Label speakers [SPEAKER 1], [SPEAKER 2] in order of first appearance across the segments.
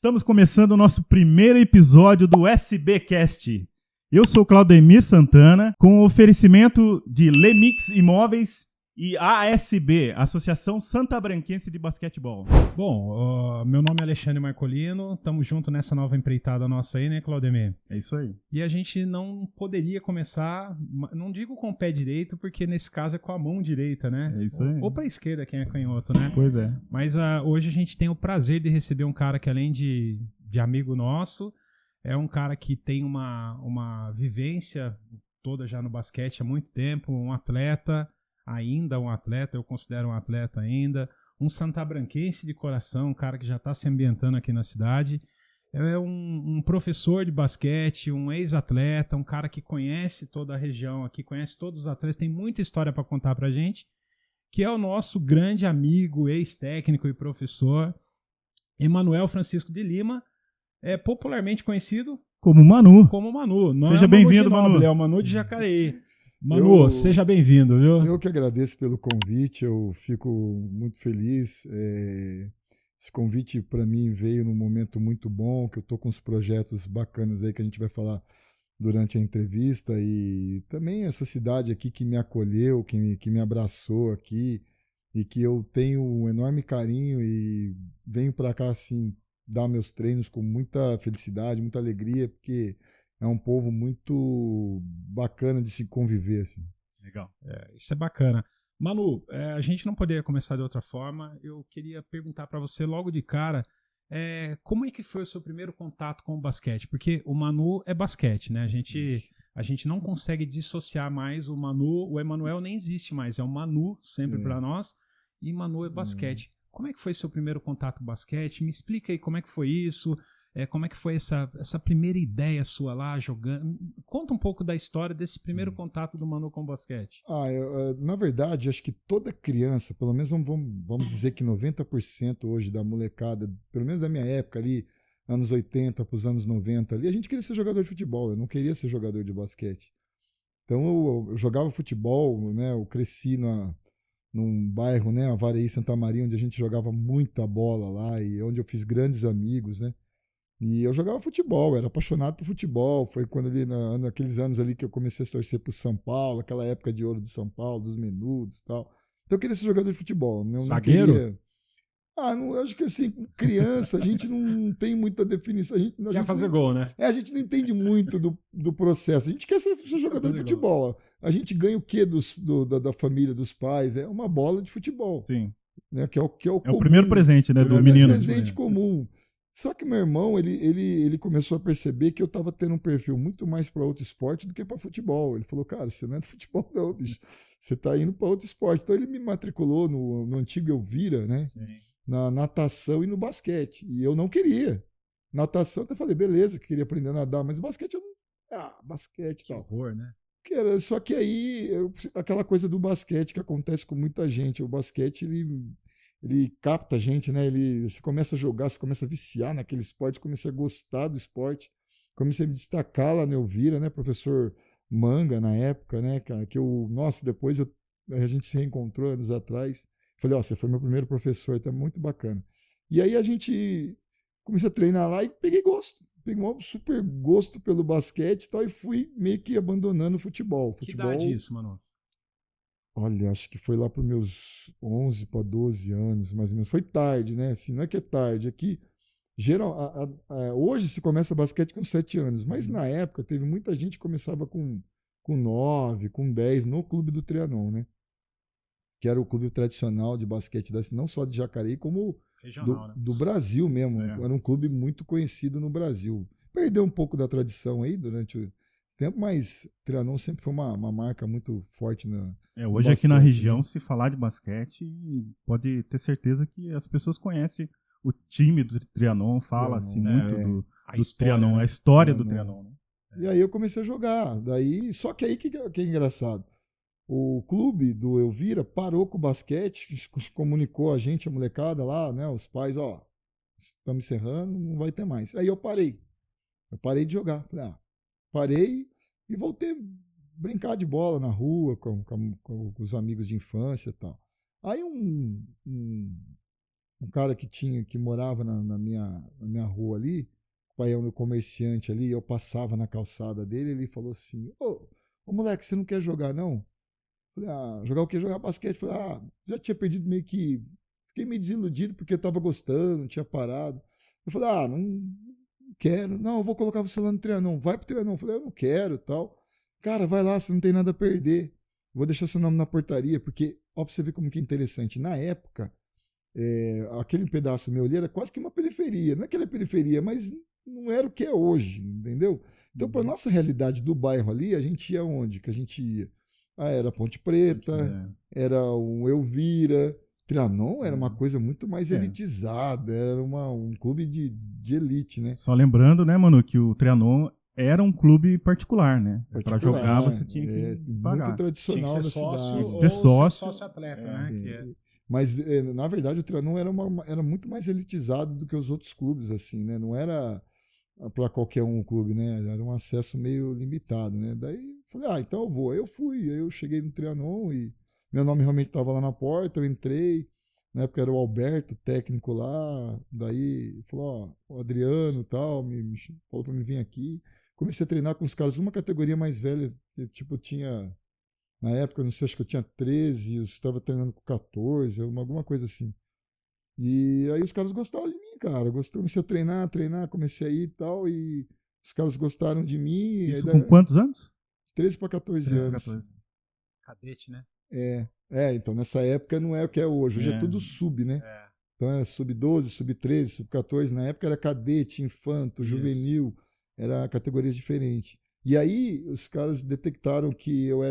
[SPEAKER 1] Estamos começando o nosso primeiro episódio do SBcast. Eu sou Claudemir Santana, com o oferecimento de Lemix Imóveis e ASB, Associação Santabranquense de Basquetebol.
[SPEAKER 2] Bom, meu nome é Alexandre Marcolino, estamos juntos nessa nova empreitada nossa aí, né, Claudemir?
[SPEAKER 1] É isso aí.
[SPEAKER 2] E a gente não poderia começar, não digo com o pé direito, porque nesse caso é com a mão direita, né?
[SPEAKER 1] É isso aí.
[SPEAKER 2] Ou para a esquerda, quem é canhoto, né?
[SPEAKER 1] Pois é.
[SPEAKER 2] Mas hoje a gente tem o prazer de receber um cara que, além de amigo nosso, é um cara que tem uma vivência toda já no basquete há muito tempo, um atleta, eu considero um atleta ainda, um santabranquense de coração, um cara que já está se ambientando aqui na cidade, é um professor de basquete, um ex-atleta, um cara que conhece toda a região aqui, conhece todos os atletas, tem muita história para contar para a gente, que é o nosso grande amigo, ex-técnico e professor, Emanuel Francisco de Lima, é popularmente conhecido
[SPEAKER 1] como Manu.
[SPEAKER 2] Não
[SPEAKER 1] seja bem-vindo, Manu.
[SPEAKER 2] É o Manu de Jacareí. Manu, seja bem-vindo, viu?
[SPEAKER 3] Eu que agradeço pelo convite, eu fico muito feliz. Esse convite para mim veio num momento muito bom, que eu estou com uns projetos bacanas aí que a gente vai falar durante a entrevista, e também essa cidade aqui que me acolheu, que me abraçou aqui, e que eu tenho um enorme carinho e venho para cá assim dar meus treinos com muita felicidade, muita alegria, porque é um povo muito bacana de se conviver, assim.
[SPEAKER 2] Legal. Isso é bacana. Manu, a gente não poderia começar de outra forma. Eu queria perguntar para você logo de cara, como é que foi o seu primeiro contato com o basquete? Porque o Manu é basquete, né? A gente não consegue dissociar mais o Manu, o Emanuel nem existe mais, é o Manu sempre para nós, e Manu é basquete. Como é que foi seu primeiro contato com o basquete? Me explica aí como é que foi isso, como é que foi essa primeira ideia sua lá jogando. Conta um pouco da história desse primeiro contato do Manu com o basquete.
[SPEAKER 3] Na verdade, acho que toda criança, pelo menos vamos dizer que 90% hoje da molecada, pelo menos da minha época ali, anos 80 para os anos 90 ali, a gente queria ser jogador de futebol, eu não queria ser jogador de basquete. Então eu jogava futebol, né? Eu cresci num bairro, né, Avareí, Santa Maria, onde a gente jogava muita bola lá e onde eu fiz grandes amigos, né? E eu jogava futebol, era apaixonado por futebol. Foi quando ali naqueles anos ali que eu comecei a torcer pro São Paulo, aquela época de ouro do São Paulo, dos Menudos e tal. Então eu queria ser jogador de futebol.
[SPEAKER 2] Zagueiro?
[SPEAKER 3] Não queria... não, acho que assim, criança, a gente não tem muita definição.
[SPEAKER 2] Quer fazer gol, né?
[SPEAKER 3] A gente não entende muito do processo. A gente quer ser jogador de futebol. A gente ganha o quê da família, dos pais? É uma bola de futebol.
[SPEAKER 1] Sim.
[SPEAKER 3] Né? Que é o
[SPEAKER 1] o primeiro presente, né, do menino.
[SPEAKER 3] Presente comum. Só que meu irmão, ele começou a perceber que eu estava tendo um perfil muito mais para outro esporte do que para futebol. Ele falou, cara, você não é do futebol não, bicho. Você está indo para outro esporte. Então ele me matriculou no antigo Elvira, né?
[SPEAKER 1] Sim.
[SPEAKER 3] Na natação e no basquete. E eu não queria. Natação, eu até falei, beleza, queria aprender a nadar, mas basquete eu não... basquete e tal.
[SPEAKER 2] Horror, né?
[SPEAKER 3] Só que aí, aquela coisa do basquete que acontece com muita gente. O basquete, ele capta a gente, né? Você começa a jogar, você começa a viciar naquele esporte, comecei a gostar do esporte, comecei a me destacar lá no Elvira, né? Professor Manga, na época, né? Depois a gente se reencontrou anos atrás. Falei, você foi meu primeiro professor, tá muito bacana. E aí a gente comecei a treinar lá e peguei gosto. Peguei um super gosto pelo basquete e tal, e fui meio que abandonando o futebol.
[SPEAKER 2] Que idade isso, Manu?
[SPEAKER 3] Olha, acho que foi lá para os meus 11 para 12 anos, mais ou menos. Foi tarde, né? Assim, não é que é tarde, é que hoje se começa basquete com 7 anos, mas na época teve muita gente que começava com 9, com 10 no Clube do Trianon, né? Que era o clube tradicional de basquete, não só de Jacareí, como
[SPEAKER 2] regional, né?
[SPEAKER 3] do Brasil mesmo. Era um clube muito conhecido no Brasil. Perdeu um pouco da tradição aí durante o tempo, mas Trianon sempre foi uma marca muito forte
[SPEAKER 1] hoje aqui na região, se falar de basquete, pode ter certeza que as pessoas conhecem o time do Trianon, fala-se muito do Trianon, a história do Trianon. Né?
[SPEAKER 3] E aí eu comecei a jogar. Só que aí que é engraçado. O clube do Elvira parou com o basquete, comunicou a gente, a molecada lá, né, os pais, estamos encerrando, não vai ter mais. Aí eu parei. Eu parei de jogar. Falei, parei e voltei a brincar de bola na rua com os amigos de infância e tal. Aí um um cara que morava na minha rua ali, o pai é um comerciante ali, eu passava na calçada dele, ele falou assim, ô moleque, você não quer jogar não? Falei, jogar o quê? Jogar basquete. Falei, já tinha perdido meio que. Fiquei meio desiludido porque eu tava gostando, tinha parado. Eu falei, não quero. Não, eu vou colocar você lá no Trianon. Vai pro Trianon. Eu falei, eu não quero tal. Cara, vai lá, você não tem nada a perder. Vou deixar seu nome na portaria, porque, ó, pra você ver como que é interessante. Na época, aquele pedaço meu ali era quase que uma periferia. Não é que ele é periferia, mas não era o que é hoje, entendeu? Então, para nossa realidade do bairro ali, a gente ia onde que a gente ia? Era Ponte Preta, era o Elvira. Trianon era uma coisa muito mais elitizada, era um clube de elite, né?
[SPEAKER 1] Só lembrando, né, Manu, que o Trianon era um clube particular, né? Para jogar você tinha que pagar.
[SPEAKER 3] Muito tradicional
[SPEAKER 2] tinha que ser
[SPEAKER 3] na
[SPEAKER 2] sócio
[SPEAKER 3] cidade.
[SPEAKER 2] ou sócio atleta, né?
[SPEAKER 3] Mas, na verdade, o Trianon era muito mais elitizado do que os outros clubes, assim, né? Não era para qualquer um clube, né? Era um acesso meio limitado, né? Daí, falei, então eu vou. Aí eu fui, aí eu cheguei no Trianon e meu nome realmente estava lá na porta, eu entrei, na época era o Alberto, técnico lá, daí falou, o Adriano e tal, me falou para me vir aqui. Comecei a treinar com os caras uma categoria mais velha, que tipo tinha, na época, não sei, acho que eu tinha 13, eu estava treinando com 14, alguma coisa assim. E aí os caras gostaram de mim, cara. Comecei a treinar, comecei a ir e tal, e os caras gostaram de mim.
[SPEAKER 1] Isso com quantos anos?
[SPEAKER 3] 13 para 14 anos.
[SPEAKER 2] 14. Cadete, né?
[SPEAKER 3] Então nessa época não é o que é hoje. Hoje é tudo sub, né? Então é sub-12, sub-13, sub-14. Na época era cadete, infanto, juvenil, era categorias diferentes. E aí os caras detectaram que eu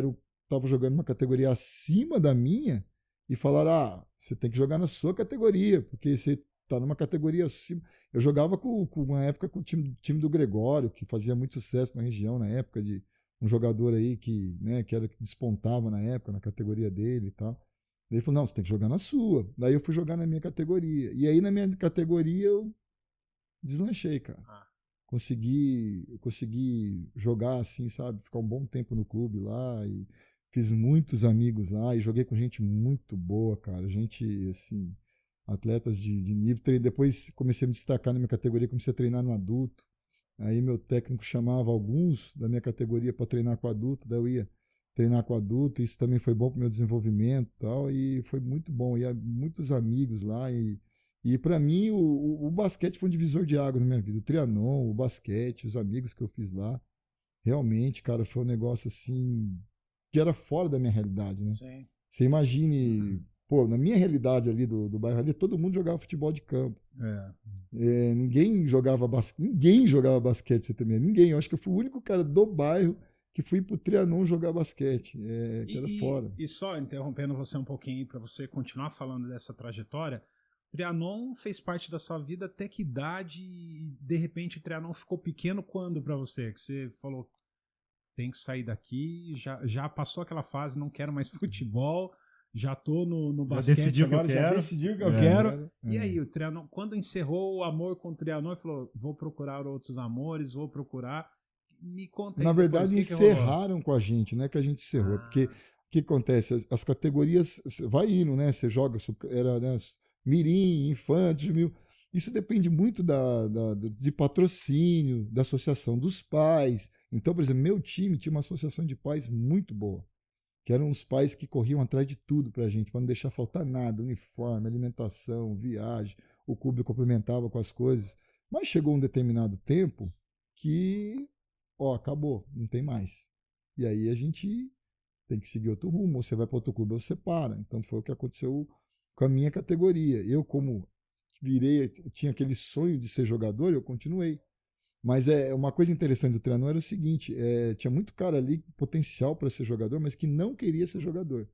[SPEAKER 3] estava jogando uma categoria acima da minha e falaram, você tem que jogar na sua categoria, porque você está numa categoria acima. Eu jogava uma época com o time do Gregório, que fazia muito sucesso na região, na época de um jogador aí que era que despontava na época, na categoria dele e tal. Daí ele falou, não, você tem que jogar na sua. Daí eu fui jogar na minha categoria. E aí na minha categoria eu deslanchei, cara. Consegui jogar assim, sabe? Ficar um bom tempo no clube lá e fiz muitos amigos lá e joguei com gente muito boa, cara. Gente, assim, atletas de nível. Depois comecei a me destacar na minha categoria, comecei a treinar no adulto. Aí meu técnico chamava alguns da minha categoria para treinar com adulto, daí eu ia treinar com adulto, isso também foi bom para o meu desenvolvimento e tal, e foi muito bom. E muitos amigos lá, e para mim o basquete foi um divisor de águas na minha vida. O Trianon, o basquete, os amigos que eu fiz lá, realmente, cara, foi um negócio assim que era fora da minha realidade, né?
[SPEAKER 2] Sim.
[SPEAKER 3] Você imagine, na minha realidade ali do bairro ali, todo mundo jogava futebol de campo. Ninguém jogava basquete também. Ninguém. Eu acho que eu fui o único cara do bairro que fui pro Trianon jogar basquete. Que era fora.
[SPEAKER 2] E só interrompendo você um pouquinho para você continuar falando dessa trajetória, o Trianon fez parte da sua vida até que idade e de repente o Trianon ficou pequeno quando para você? Que você falou, tem que sair daqui, já passou aquela fase, não quero mais futebol, já tô no basquete agora, já decidiu que eu quero. E aí, o Trianon, quando encerrou o amor com o Trianon, ele falou, vou procurar outros amores, vou procurar. Me conta aí.
[SPEAKER 3] Na verdade, encerraram com a gente, não é que a gente encerrou, porque o que acontece? As categorias, vai indo, né? Você joga, né, mirim, infante, juvenil. Isso depende muito de patrocínio, da associação dos pais. Então, por exemplo, meu time tinha uma associação de pais muito boa, que eram os pais que corriam atrás de tudo pra gente, para não deixar faltar nada, uniforme, alimentação, viagem, o clube complementava com as coisas. Mas chegou um determinado tempo que, acabou, não tem mais. E aí a gente tem que seguir outro rumo, ou você vai para outro clube ou você para. Então foi o que aconteceu com a minha categoria. Eu, como tinha aquele sonho de ser jogador, eu continuei. Mas uma coisa interessante do Trianon era o seguinte, tinha muito cara ali potencial para ser jogador, mas que não queria ser jogador.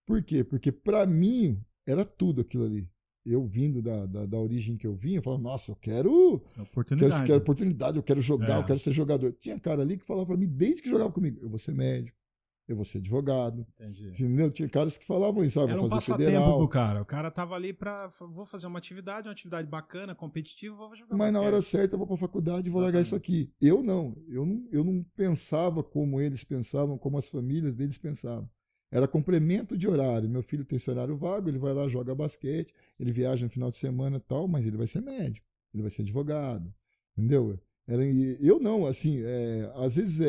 [SPEAKER 3] Por quê? Porque para mim era tudo aquilo ali. Eu vindo da origem que eu vinha, eu falava, nossa, eu quero oportunidade, eu quero jogar, eu quero ser jogador. Tinha cara ali que falava para mim, desde que jogava comigo, eu vou ser médico, eu vou ser advogado.
[SPEAKER 2] Entendi.
[SPEAKER 3] Entendeu? Tinha caras que falavam isso,
[SPEAKER 2] era
[SPEAKER 3] vou fazer
[SPEAKER 2] passatempo
[SPEAKER 3] federal.
[SPEAKER 2] Pro cara. O cara tava ali vou fazer uma atividade bacana, competitiva, vou jogar
[SPEAKER 3] Mas
[SPEAKER 2] basquete.
[SPEAKER 3] na hora certa eu vou pra faculdade e vou largar isso aqui. Eu não pensava como eles pensavam, como as famílias deles pensavam. era complemento de horário. Meu filho tem esse horário vago, ele vai lá, joga basquete, ele viaja no final de semana e tal, mas ele vai ser médico, ele vai ser advogado, entendeu? Eu não, assim, às vezes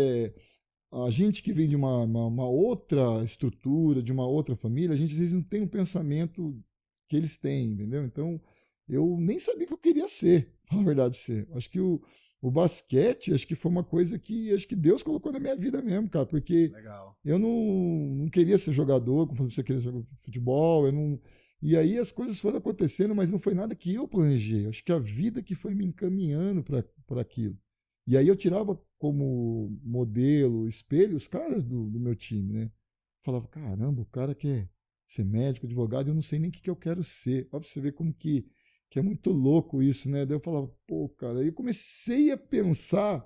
[SPEAKER 3] a gente que vem de uma outra estrutura, de uma outra família, a gente às vezes não tem um pensamento que eles têm, entendeu? Então, eu nem sabia o que eu queria ser, fala a verdade pra você. Acho que o basquete, acho que foi uma coisa que acho que Deus colocou na minha vida mesmo, cara, porque
[SPEAKER 2] Legal.
[SPEAKER 3] eu não queria ser jogador, como você queria jogar futebol, eu não... E aí as coisas foram acontecendo, mas não foi nada que eu planejei. Acho que a vida que foi me encaminhando para aquilo. E aí eu tirava como modelo, espelho, os caras do meu time, né? Falava, caramba, o cara quer ser médico, advogado, eu não sei nem o que eu quero ser. Ó, pra você ver como que é muito louco isso, né? Daí eu falava, pô, cara, aí eu comecei a pensar,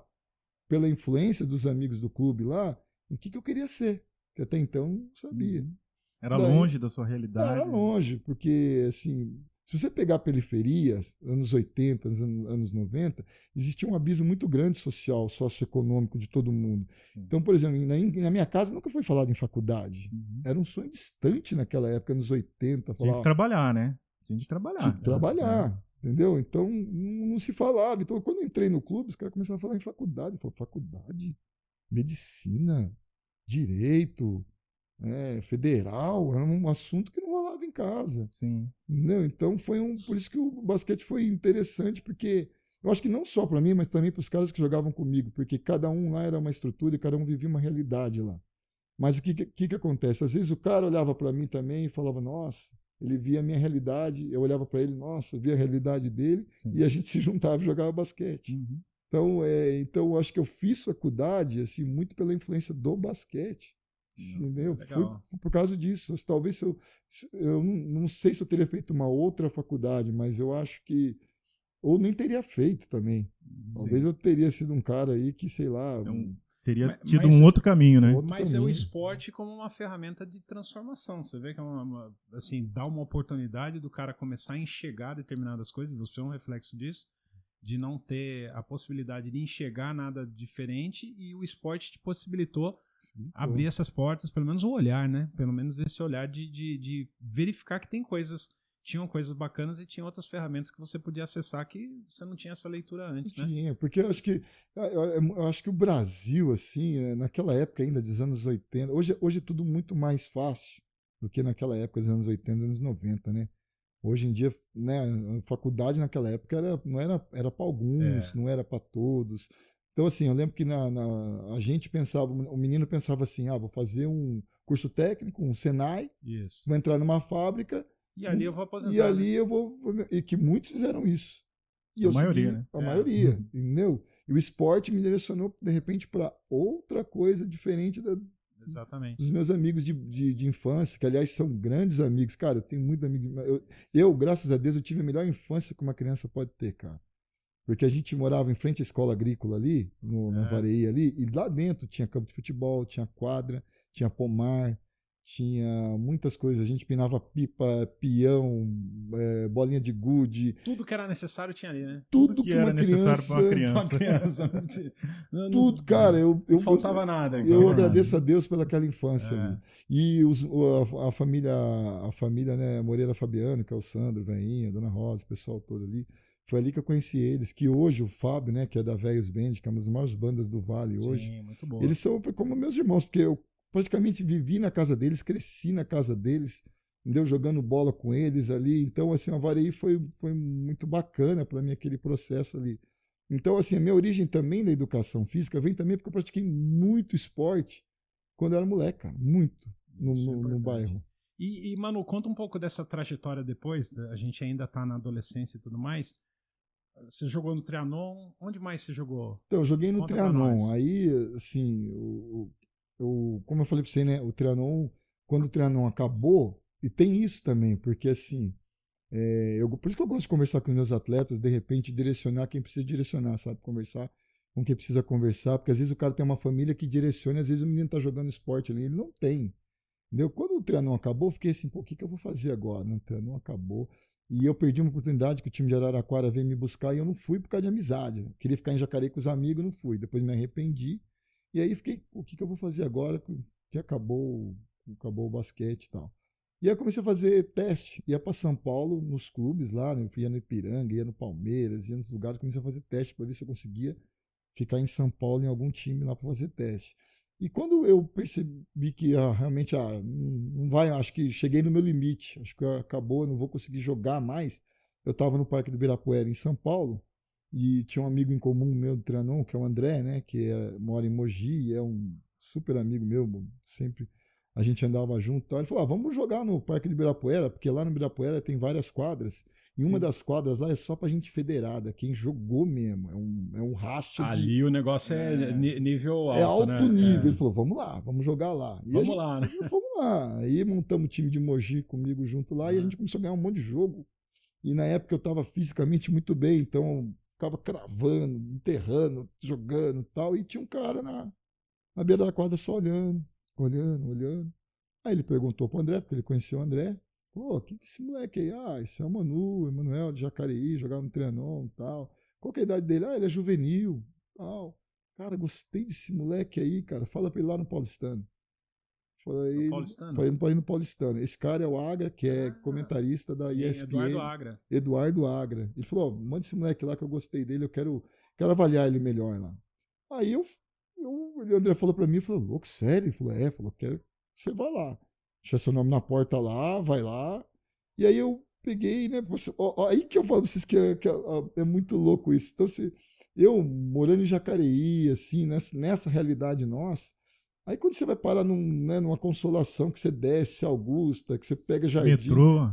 [SPEAKER 3] pela influência dos amigos do clube lá, em que eu queria ser, que até então eu não sabia.
[SPEAKER 1] Era
[SPEAKER 3] Daí,
[SPEAKER 1] longe da sua
[SPEAKER 3] era
[SPEAKER 1] realidade.
[SPEAKER 3] longe, porque, assim, se você pegar a periferia, anos 80, anos 90, existia um abismo muito grande social, socioeconômico de todo mundo.
[SPEAKER 1] Sim.
[SPEAKER 3] Então, por exemplo, na minha casa nunca foi falado em faculdade. Era um sonho distante naquela época, anos 80.
[SPEAKER 1] Tinha que trabalhar, né? Tinha que trabalhar.
[SPEAKER 3] Tinha que trabalhar, entendeu? Então, não se falava. Então, quando eu entrei no clube, os caras começaram a falar em faculdade. Eu falei, faculdade? Medicina? Direito? Federal? Era um assunto que não rolava em casa.
[SPEAKER 1] Sim.
[SPEAKER 3] Não, então por isso que o basquete foi interessante, porque eu acho que não só para mim, mas também para os caras que jogavam comigo, porque cada um lá era uma estrutura e cada um vivia uma realidade lá. Mas o que acontece? Às vezes o cara olhava para mim também e falava, nossa, ele via a minha realidade, eu olhava para ele, nossa, via a realidade dele,
[SPEAKER 1] Sim.
[SPEAKER 3] e a gente se juntava e jogava basquete.
[SPEAKER 1] Uhum.
[SPEAKER 3] Então eu acho que eu fiz faculdade assim, muito pela influência do basquete. Entendeu? Foi por causa disso. Talvez eu não sei se eu teria feito uma outra faculdade, mas eu acho que. Ou nem teria feito também. Talvez eu teria sido um cara aí que, sei lá.
[SPEAKER 1] Teria tido um outro caminho, né?
[SPEAKER 2] Mas é o esporte como uma ferramenta de transformação. Você vê que assim, dá uma oportunidade do cara começar a enxergar determinadas coisas. Você é um reflexo disso. De não ter a possibilidade de enxergar nada diferente. E o esporte te possibilitou abrir essas portas, pelo menos o olhar, né? Pelo menos esse olhar de verificar que tinham coisas bacanas e tinha outras ferramentas que você podia acessar que você não tinha essa leitura antes, né?
[SPEAKER 3] Tinha, porque eu acho que o Brasil, assim, naquela época ainda dos anos 80, hoje é tudo muito mais fácil do que naquela época dos anos 80, anos 90, né? Hoje em dia, né, a faculdade naquela época era para alguns, não era para todos. Então, assim, eu lembro que a gente pensava, o menino pensava assim, vou fazer um curso técnico, um Senai, vou entrar numa fábrica.
[SPEAKER 2] E ali eu vou aposentar.
[SPEAKER 3] E ali eu vou. E que muitos fizeram isso. E
[SPEAKER 1] a maioria, né?
[SPEAKER 3] A maioria, entendeu? E o esporte me direcionou, de repente, para outra coisa diferente
[SPEAKER 2] Exatamente.
[SPEAKER 3] dos meus amigos de infância, que, aliás, são grandes amigos. Cara, eu tenho muitos amigos. Eu, graças a Deus, eu tive a melhor infância que uma criança pode ter, cara. Porque a gente morava em frente à escola agrícola ali, na Vareí ali, e lá dentro tinha campo de futebol, tinha quadra, tinha pomar, tinha muitas coisas. A gente pinava pipa, peão, bolinha de gude.
[SPEAKER 2] Tudo que era necessário tinha ali, né?
[SPEAKER 3] Tudo que
[SPEAKER 1] era necessário para uma criança.
[SPEAKER 3] Tudo, cara.
[SPEAKER 2] Não faltava nada.
[SPEAKER 3] Eu agradeço a Deus pelaquela infância ali. E a família, né, Moreira Fabiano, que é o Sandro, Veinha, Dona Rosa, o pessoal todo ali. Foi ali que eu conheci eles, que hoje o Fábio, né, que é da Velhos Band, que é uma das maiores bandas do Vale hoje.
[SPEAKER 2] Sim, muito boa.
[SPEAKER 3] Eles são como meus irmãos, porque eu praticamente vivi na casa deles, cresci na casa deles, entendeu? Jogando bola com eles ali. Então, assim, a Vareí foi muito bacana para mim aquele processo ali. Então, assim, a minha origem também da educação física vem também porque eu pratiquei muito esporte quando eu era moleque, cara, muito, no bairro.
[SPEAKER 2] E, Manu, conta um pouco dessa trajetória depois, a gente ainda tá na adolescência e tudo mais. Você jogou no Trianon, onde mais você jogou?
[SPEAKER 3] Então, eu joguei no
[SPEAKER 2] Conta
[SPEAKER 3] Trianon, aí, assim, como eu falei para você, né, o Trianon, quando o Trianon acabou, e tem isso também, porque assim, por isso que eu gosto de conversar com os meus atletas, de repente direcionar quem precisa direcionar, sabe? Conversar com quem precisa conversar, porque às vezes o cara tem uma família que direciona, às vezes o menino está jogando esporte ali, ele não tem. Entendeu? Quando o Trianon acabou, eu fiquei assim, pô, o que eu vou fazer agora? O Trianon acabou. E eu perdi uma oportunidade que o time de Araraquara veio me buscar e eu não fui por causa de amizade. Eu queria ficar em Jacareí com os amigos, não fui. Depois me arrependi. E aí fiquei, o que eu vou fazer agora que acabou acabou o basquete e tal. E aí eu comecei a fazer teste, ia para São Paulo, nos clubes lá, né? Ia no Ipiranga, ia no Palmeiras, ia nos lugares, comecei a fazer teste para ver se eu conseguia ficar em São Paulo em algum time lá para fazer teste. E quando eu percebi que realmente não vai, acho que cheguei no meu limite, acho que acabou, não vou conseguir jogar mais. Eu estava no Parque do Ibirapuera, em São Paulo, e tinha um amigo em comum meu do Trianon, que é o André, né, que mora em Mogi, é um super amigo meu, sempre a gente andava junto. Tal. Ele falou, vamos jogar no Parque do Ibirapuera, porque lá no Ibirapuera tem várias quadras, e uma das quadras lá é só pra gente federada, quem jogou mesmo, é um racha
[SPEAKER 2] ali o negócio é nível alto,
[SPEAKER 3] é alto
[SPEAKER 2] né?
[SPEAKER 3] nível. Ele falou, vamos lá, vamos jogar lá. E
[SPEAKER 2] vamos lá, né?
[SPEAKER 3] Vamos lá. Aí montamos o time de Mogi comigo junto lá, e a gente começou a ganhar um monte de jogo. E na época eu estava fisicamente muito bem, então ficava cravando, enterrando, jogando e tal. E tinha um cara na beira da quadra só olhando. Aí ele perguntou pro André, porque ele conhecia o André. Pô, que esse moleque aí? Esse é o Manu, Emanuel de Jacareí, jogava no Trianon e tal. Qual que é a idade dele? Ele é juvenil, tal. Cara, gostei desse moleque aí, cara. Fala pra ele lá no Paulistano.
[SPEAKER 2] No Paulistano?
[SPEAKER 3] Pra ir no Paulistano. Esse cara é o Agra, que é comentarista da ESPN.
[SPEAKER 2] Eduardo Agra.
[SPEAKER 3] Eduardo Agra. Ele falou, manda esse moleque lá que eu gostei dele, eu quero avaliar ele melhor lá. Aí o André falou pra mim, falou, louco, sério? Ele falou, quero que você vá lá. Deixa seu nome na porta lá, vai lá. E aí eu peguei, né? Aí que eu falo pra vocês que é muito louco isso. Então, eu morando em Jacareí, assim, nessa realidade nossa, aí quando você vai parar numa Consolação, que você desce Augusta, que você pega Jardim...
[SPEAKER 1] Metrô.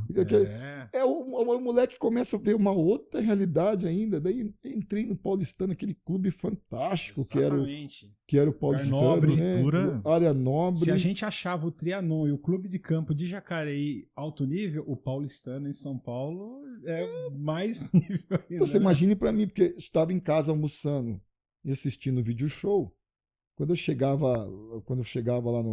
[SPEAKER 3] O moleque começa a ver uma outra realidade ainda. Daí entrei no Paulistano, aquele clube fantástico que era o Paulistano,
[SPEAKER 2] nobre,
[SPEAKER 3] né? Área nobre.
[SPEAKER 2] Se a gente achava o Trianon e o Clube de Campo de Jacareí alto nível, o Paulistano em São Paulo é mais nível ainda.
[SPEAKER 3] Então você imagine pra mim, porque estava em casa almoçando e assistindo o vídeo show. Quando eu chegava lá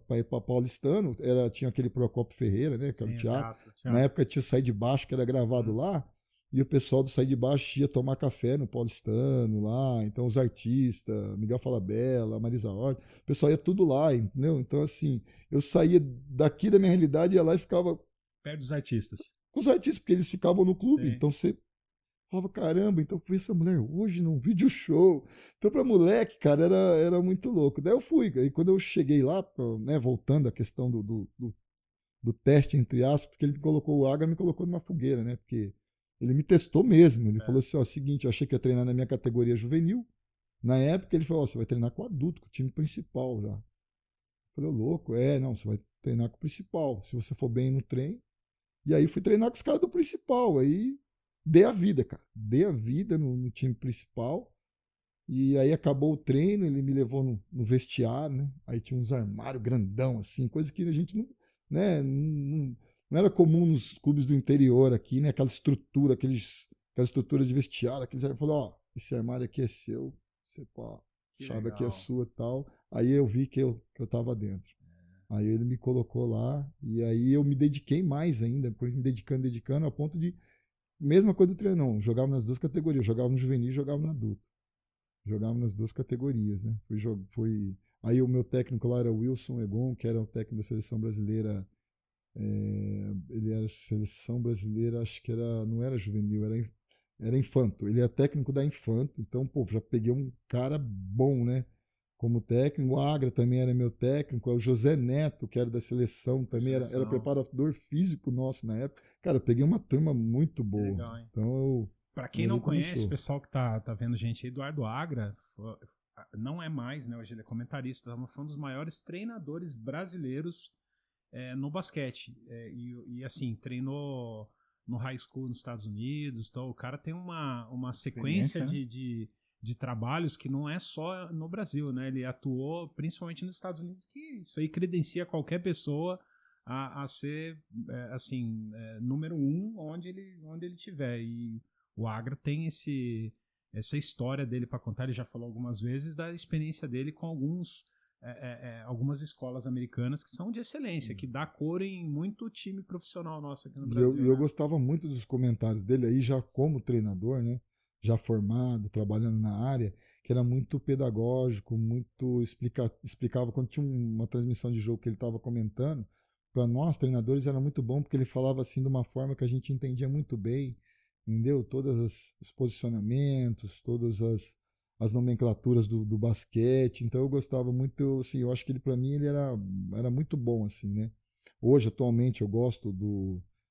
[SPEAKER 3] para ir para Paulistano, tinha aquele Procopio Ferreira, né? Que era o teatro. Na época tinha o Sai de Baixo, que era gravado lá, e o pessoal do Sai de Baixo ia tomar café no Paulistano lá. Então os artistas, Miguel Falabella, Marisa Hort, o pessoal ia tudo lá, entendeu? Então, assim, eu saía daqui da minha realidade, ia lá e ficava
[SPEAKER 2] perto dos artistas.
[SPEAKER 3] Com os artistas, porque eles ficavam no clube.
[SPEAKER 2] Sim.
[SPEAKER 3] Então você falava, caramba, então fui essa mulher hoje num vídeo show. Então, pra moleque, cara, era muito louco. Daí eu fui. Aí quando eu cheguei lá, né, voltando à questão do teste, entre aspas, porque ele o Agra me colocou numa fogueira, né? Porque ele me testou mesmo. Ele falou assim, seguinte, eu achei que ia treinar na minha categoria juvenil. Na época ele falou, você vai treinar com o adulto, com o time principal já. Eu falei, louco, não, você vai treinar com o principal. Se você for bem no treino. E aí fui treinar com os caras do principal. Aí dei a vida, cara. Dei a vida no time principal. E aí acabou o treino, ele me levou no vestiário, né? Aí tinha uns armários grandão, assim, coisa que a gente não era comum nos clubes do interior aqui, né? Aquela estrutura de vestiário, ele falou, esse armário aqui é seu, você pô, a chave aqui é sua e tal. Aí eu vi que eu tava dentro. Aí ele me colocou lá, e aí eu me dediquei mais ainda, depois me dedicando, a ponto de, mesma coisa do Trianon, jogava nas duas categorias, jogava no juvenil e jogava no adulto. Jogava nas duas categorias, né? Aí o meu técnico lá era o Wilson Egon, que era o técnico da seleção brasileira, ele era seleção brasileira, acho que não era juvenil, era infanto, ele era técnico da infanto, então, pô, já peguei um cara bom, né? Como técnico, o Agra também era meu técnico, o José Neto, que era da seleção, também era preparador físico nosso na época. Cara, eu peguei uma turma muito boa.
[SPEAKER 2] Legal, hein?
[SPEAKER 3] Então,
[SPEAKER 2] pra quem não conhece, o pessoal que tá vendo gente aí, Eduardo Agra, não é mais, né? Hoje ele é comentarista, foi um dos maiores treinadores brasileiros no basquete. E assim, treinou no high school nos Estados Unidos, então o cara tem uma sequência de trabalhos que não é só no Brasil, né? Ele atuou principalmente nos Estados Unidos, que isso aí credencia qualquer pessoa a ser, número 1 onde ele estiver. E o Agra tem essa história dele para contar. Ele já falou algumas vezes da experiência dele com algumas escolas americanas que são de excelência, que dá cor em muito time profissional nosso aqui no Brasil.
[SPEAKER 3] Eu gostava muito dos comentários dele aí, já como treinador, né? Já formado, trabalhando na área, que era muito pedagógico, muito explicava quando tinha uma transmissão de jogo que ele estava comentando. Para nós, treinadores, era muito bom, porque ele falava assim de uma forma que a gente entendia muito bem, entendeu? Os posicionamentos, todas as nomenclaturas do basquete. Então eu gostava muito, assim, eu acho que ele, para mim, ele era muito bom, assim, né? Hoje, atualmente, eu gosto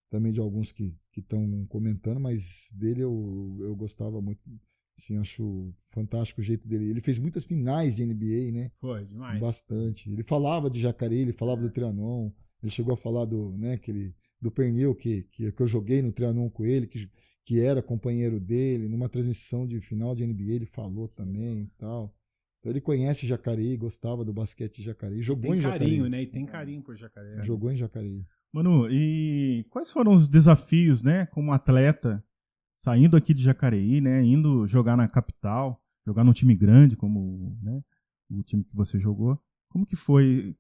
[SPEAKER 3] também de alguns que estão comentando, mas dele eu gostava muito. Assim, acho fantástico o jeito dele. Ele fez muitas finais de NBA, né?
[SPEAKER 2] Foi, demais.
[SPEAKER 3] Bastante. Ele falava de Jacareí, ele falava do Trianon. Ele chegou a falar do Pernil, que eu joguei no Trianon com ele, que era companheiro dele. Numa transmissão de final de NBA, ele falou também e tal. Então ele conhece Jacareí, gostava do basquete de Jacareí. Jogou em Jacareí.
[SPEAKER 2] Tem carinho, né? E tem carinho por Jacareí.
[SPEAKER 3] Jogou em Jacareí.
[SPEAKER 1] Manu, e quais foram os desafios, né, como atleta, saindo aqui de Jacareí, né, indo jogar na capital, jogar num time grande como, né, o time que você jogou? Como que foi?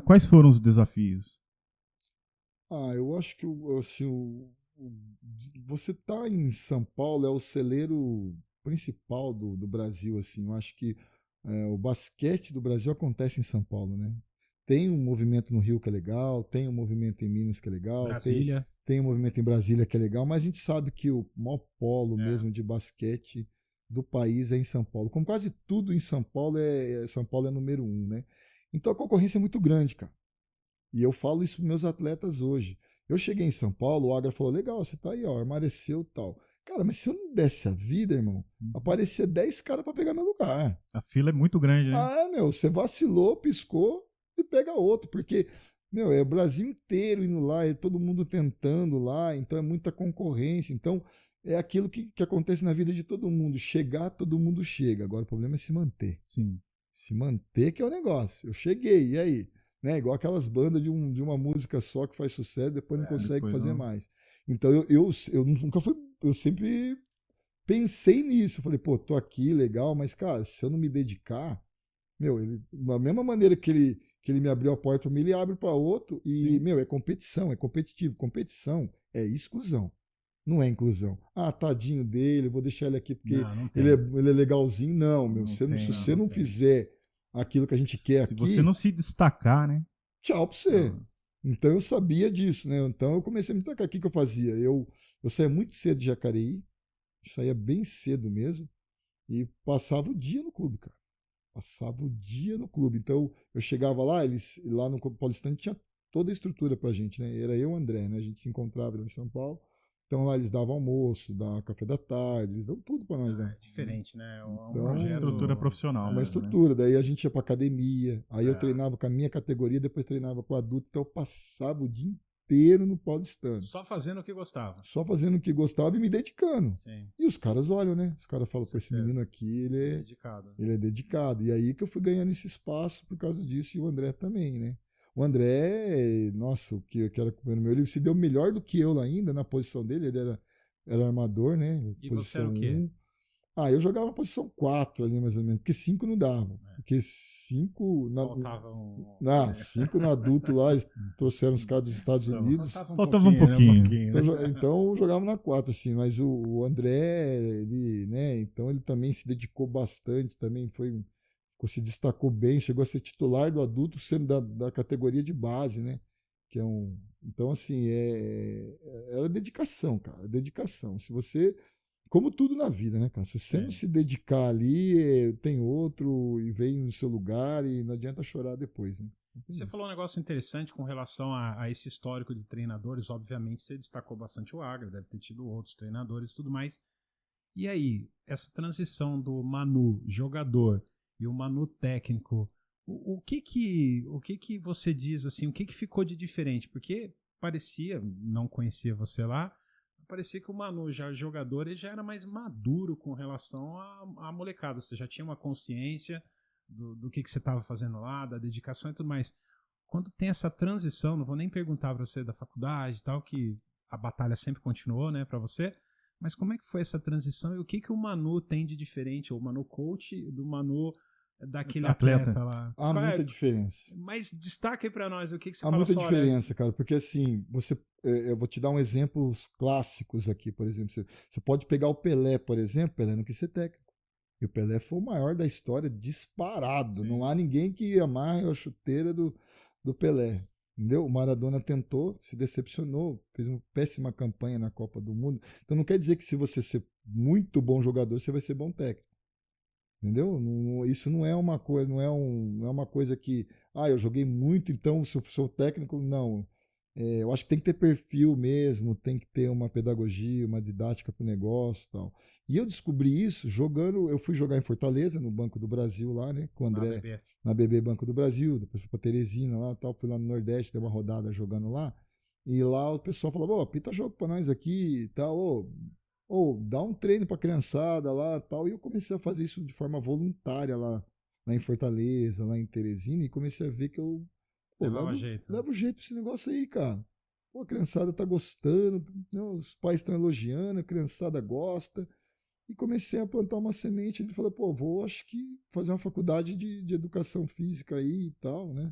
[SPEAKER 1] Quais foram os desafios?
[SPEAKER 3] Eu acho que você tá em São Paulo é o celeiro principal do Brasil, assim. Eu acho que o basquete do Brasil acontece em São Paulo, né? Tem um movimento no Rio que é legal, tem um movimento em Minas que é legal,
[SPEAKER 2] Brasília.
[SPEAKER 3] tem um movimento em Brasília que é legal, mas a gente sabe que o maior polo mesmo de basquete do país é em São Paulo. Como quase tudo em São Paulo São Paulo é número 1, né? Então a concorrência é muito grande, cara. E eu falo isso para meus atletas hoje. Eu cheguei em São Paulo, o Agra falou: legal, você tá aí, ó, armareceu e tal. Cara, mas se eu não desse a vida, irmão, aparecia 10 caras para pegar meu lugar.
[SPEAKER 1] A fila é muito grande, né?
[SPEAKER 3] Meu, você vacilou, piscou e pega outro, porque, meu, é o Brasil inteiro indo lá, é todo mundo tentando lá, então é muita concorrência. Então, é aquilo que acontece na vida de todo mundo. Chegar, todo mundo chega. Agora, o problema é se manter.
[SPEAKER 1] Sim.
[SPEAKER 3] Se manter que é o negócio. Eu cheguei, e aí? Né? Igual aquelas bandas de uma música só que faz sucesso, depois não consegue fazer mais. Então eu nunca fui, eu sempre pensei nisso. Eu falei, pô, tô aqui, legal, mas cara, se eu não me dedicar, meu, da mesma maneira que ele me abriu a porta para mim, ele abre para outro e,
[SPEAKER 2] Sim.
[SPEAKER 3] meu, é competição, é competitivo. Competição é exclusão. Não é inclusão. Tadinho dele, vou deixar ele aqui porque
[SPEAKER 2] não
[SPEAKER 3] ele é legalzinho. Não, meu. Se você não fizer aquilo que a gente quer aqui.
[SPEAKER 1] Se você não se destacar, né?
[SPEAKER 3] Tchau pra você. Então eu sabia disso, né? Então eu comecei a me destacar. O que eu fazia? Eu saía muito cedo de Jacareí, saía bem cedo mesmo, e passava o dia no clube, cara. Passava o dia no clube. Então eu chegava lá, lá no Clube Paulistano tinha toda a estrutura pra gente, né? Era eu e o André, né? A gente se encontrava lá em São Paulo. Então lá eles davam almoço, davam café da tarde, eles dão tudo para nós, né?
[SPEAKER 2] É diferente, né?
[SPEAKER 1] Uma estrutura profissional.
[SPEAKER 3] Uma estrutura. Daí a gente ia para academia, aí eu treinava com a minha categoria, depois treinava com o adulto, então eu passava o dia inteiro no Paulistano.
[SPEAKER 2] Só fazendo o que gostava.
[SPEAKER 3] Só fazendo o que gostava e me dedicando.
[SPEAKER 2] Sim.
[SPEAKER 3] E os caras olham, né? Os caras falam, pô, esse menino aqui, ele é dedicado. E aí que eu fui ganhando esse espaço por causa disso, e o André também, né? O André, nossa, o que era no meu livro, se deu melhor do que eu lá ainda na posição dele. Ele era armador, né?
[SPEAKER 2] E
[SPEAKER 3] posição
[SPEAKER 2] você era o quê?
[SPEAKER 3] 1. Eu jogava na posição 4 ali, mais ou menos, porque 5 não dava. Porque 5.
[SPEAKER 2] Faltava
[SPEAKER 3] 5 no adulto lá, eles trouxeram os caras dos Estados Unidos.
[SPEAKER 1] Faltava um pouquinho.
[SPEAKER 3] Então eu jogava na 4, assim, mas o André, ele, né? Então ele também se dedicou bastante, também se destacou bem, chegou a ser titular do adulto, sendo da categoria de base, né? Então, assim, era dedicação, cara, dedicação. Se você, como tudo na vida, né, cara? Se você não se dedicar ali, tem outro e vem no seu lugar e não adianta chorar depois, né?
[SPEAKER 2] Você falou um negócio interessante com relação a esse histórico de treinadores. Obviamente, você destacou bastante o Agra, deve ter tido outros treinadores e tudo mais. E aí, essa transição do Manu, jogador, e o Manu técnico, o que você diz assim, o que ficou de diferente? Porque parecia, não conhecia você lá, parecia que o Manu, já jogador, ele já era mais maduro com relação à molecada. Você já tinha uma consciência do que você estava fazendo lá, da dedicação e tudo mais. Quando tem essa transição, não vou nem perguntar para você da faculdade e tal, que a batalha sempre continuou, né, para você, mas como é que foi essa transição e o que o Manu tem de diferente, o Manu coach do Manu daquele atleta lá?
[SPEAKER 3] Há muita diferença.
[SPEAKER 2] Mas destaque aí pra nós o que você
[SPEAKER 3] fala. Há muita diferença, cara, porque assim, eu vou te dar um exemplos clássicos aqui, por exemplo. Você pode pegar o Pelé, por exemplo. Pelé não quis ser técnico. E o Pelé foi o maior da história, disparado.
[SPEAKER 1] Sim.
[SPEAKER 3] Não há ninguém que amarre a chuteira do Pelé. Entendeu? O Maradona tentou, se decepcionou, fez uma péssima campanha na Copa do Mundo. Então não quer dizer que se você ser muito bom jogador, você vai ser bom técnico. Entendeu? Isso não é uma coisa, não é uma coisa que, eu joguei muito, então se eu sou técnico, não. Eu acho que tem que ter perfil mesmo, tem que ter uma pedagogia, uma didática para o negócio e tal. E eu descobri isso jogando, eu fui jogar em Fortaleza, no Banco do Brasil lá, né, com o André, na BB Banco do Brasil, depois fui para Teresina lá, tal, fui lá no Nordeste, dei uma rodada jogando lá, e lá o pessoal falou, apita jogo para nós aqui e tal, dá um treino para criançada lá, tal, e eu comecei a fazer isso de forma voluntária lá em Fortaleza, lá em Teresina, e comecei a ver que eu levo jeito pra esse negócio aí, cara. Pô, a criançada tá gostando, né, os pais estão elogiando, a criançada gosta. E comecei a plantar uma semente e falei, acho que fazer uma faculdade de educação física aí e tal, né?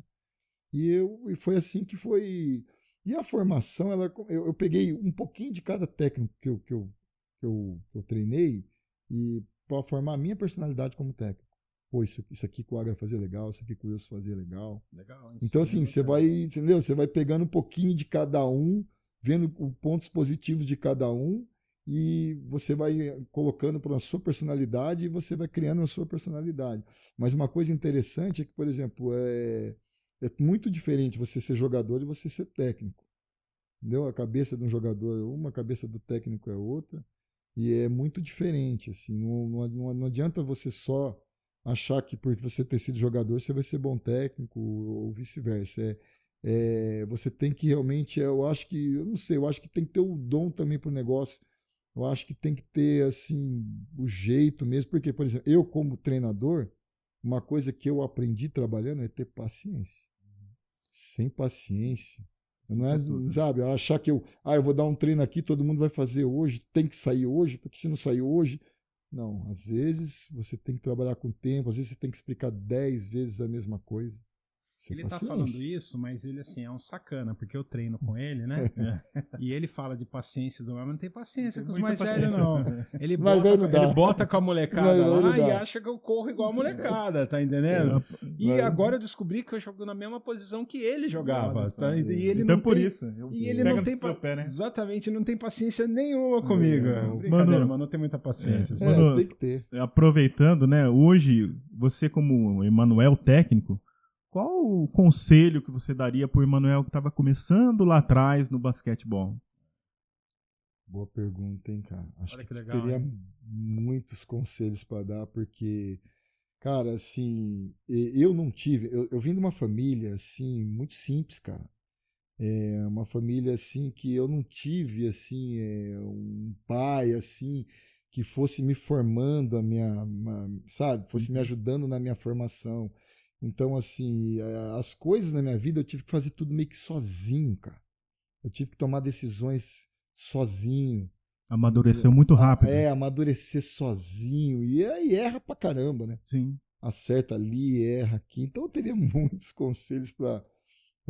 [SPEAKER 3] E foi assim que foi. E a formação, eu peguei um pouquinho de cada técnico que eu treinei e para formar a minha personalidade como técnico. Isso aqui que o Agra fazia legal, isso aqui que o Wilson fazia legal. Então, assim, você vai, entendeu? Você vai pegando um pouquinho de cada um, vendo os pontos positivos de cada um, e você vai colocando para a sua personalidade e você vai criando a sua personalidade. Mas uma coisa interessante é que, por exemplo, é muito diferente você ser jogador e você ser técnico. Entendeu? A cabeça de um jogador é uma, a cabeça do técnico é outra. E é muito diferente, assim, não adianta você só achar que por você ter sido jogador você vai ser bom técnico ou vice-versa. Você tem que realmente, eu não sei, eu acho que tem que ter o dom também para o negócio. Eu acho que tem que ter, assim, o jeito mesmo, porque, por exemplo, eu como treinador, uma coisa que eu aprendi trabalhando é ter paciência. Sem paciência. Não é, sabe, achar que eu vou dar um treino aqui, todo mundo vai fazer hoje, tem que sair hoje, porque se não sair hoje. Não, às vezes você tem que trabalhar com tempo, às vezes você tem que explicar 10 vezes a mesma coisa.
[SPEAKER 2] Ele tá falando isso, mas ele, assim, é um sacana, porque eu treino com ele, né? E ele fala de paciência do mas não tem paciência com os mais velhos, não. Ele bota com a molecada lá e acha que eu corro igual a molecada, tá entendendo? E agora eu descobri que eu jogo na mesma posição que ele jogava, tá? E ele
[SPEAKER 1] então
[SPEAKER 2] não
[SPEAKER 1] por
[SPEAKER 2] tem,
[SPEAKER 1] isso.
[SPEAKER 2] E ele não tem
[SPEAKER 1] pé, né?
[SPEAKER 2] Exatamente, não tem paciência nenhuma comigo. Brincadeira, mas não tem muita paciência.
[SPEAKER 1] Mano,
[SPEAKER 3] tem que ter.
[SPEAKER 1] Aproveitando, né? Hoje, você como Emanuel técnico, qual o conselho que você daria para o Emanuel que estava começando lá atrás no basquetebol?
[SPEAKER 3] Boa pergunta, hein, cara? Acho
[SPEAKER 2] Olha
[SPEAKER 3] que
[SPEAKER 2] legal,
[SPEAKER 3] teria
[SPEAKER 2] hein?
[SPEAKER 3] muitos conselhos para dar, porque, cara, assim, eu não tive. Eu vim de uma família, assim, muito simples, cara. É uma família, assim, que eu não tive, assim, um pai, assim, que fosse me formando sabe? Fosse me ajudando na minha formação. Então, assim, as coisas na minha vida eu tive que fazer tudo meio que sozinho, cara. Eu tive que tomar decisões sozinho.
[SPEAKER 1] Amadureceu muito rápido.
[SPEAKER 3] Amadurecer sozinho. E aí erra pra caramba, né?
[SPEAKER 1] Sim.
[SPEAKER 3] Acerta ali, erra aqui. Então eu teria muitos conselhos pra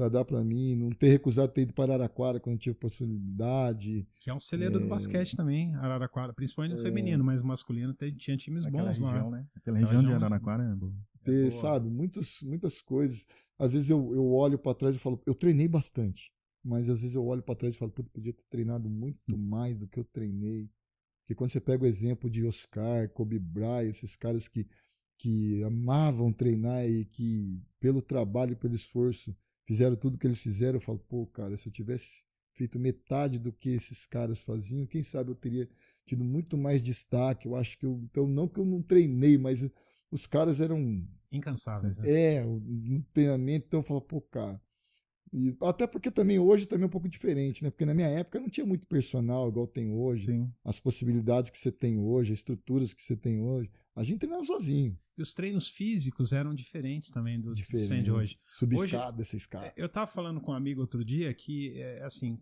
[SPEAKER 3] dar pra mim. Não ter recusado ter ido para Araraquara quando tive possibilidade.
[SPEAKER 2] Que é um celeiro do basquete também, Araraquara. Principalmente no feminino, mas no masculino tinha times bons
[SPEAKER 1] região,
[SPEAKER 2] lá.
[SPEAKER 1] Né? Aquela região de Araraquara é boa.
[SPEAKER 3] Sabe, muitas coisas. Às vezes eu olho para trás e falo, eu treinei bastante, mas às vezes eu olho para trás e falo, podia ter treinado muito mais do que eu treinei. Porque quando você pega o exemplo de Oscar, Kobe Bryant, esses caras que amavam treinar e que pelo trabalho e pelo esforço fizeram tudo que eles fizeram, eu falo, cara, se eu tivesse feito metade do que esses caras faziam, quem sabe eu teria tido muito mais destaque. Eu acho que então não que eu não treinei, mas os caras eram
[SPEAKER 2] incansáveis, né?
[SPEAKER 3] No treinamento, então eu falo, cara. E até porque hoje também é um pouco diferente, né? Porque na minha época não tinha muito personal igual tem hoje.
[SPEAKER 1] Sim.
[SPEAKER 3] As possibilidades que você tem hoje, as estruturas que você tem hoje. A gente treinava sozinho.
[SPEAKER 2] E os treinos físicos eram diferentes também do treino de hoje.
[SPEAKER 3] Subir escada, essa escada.
[SPEAKER 2] Eu estava falando com um amigo outro dia que, assim,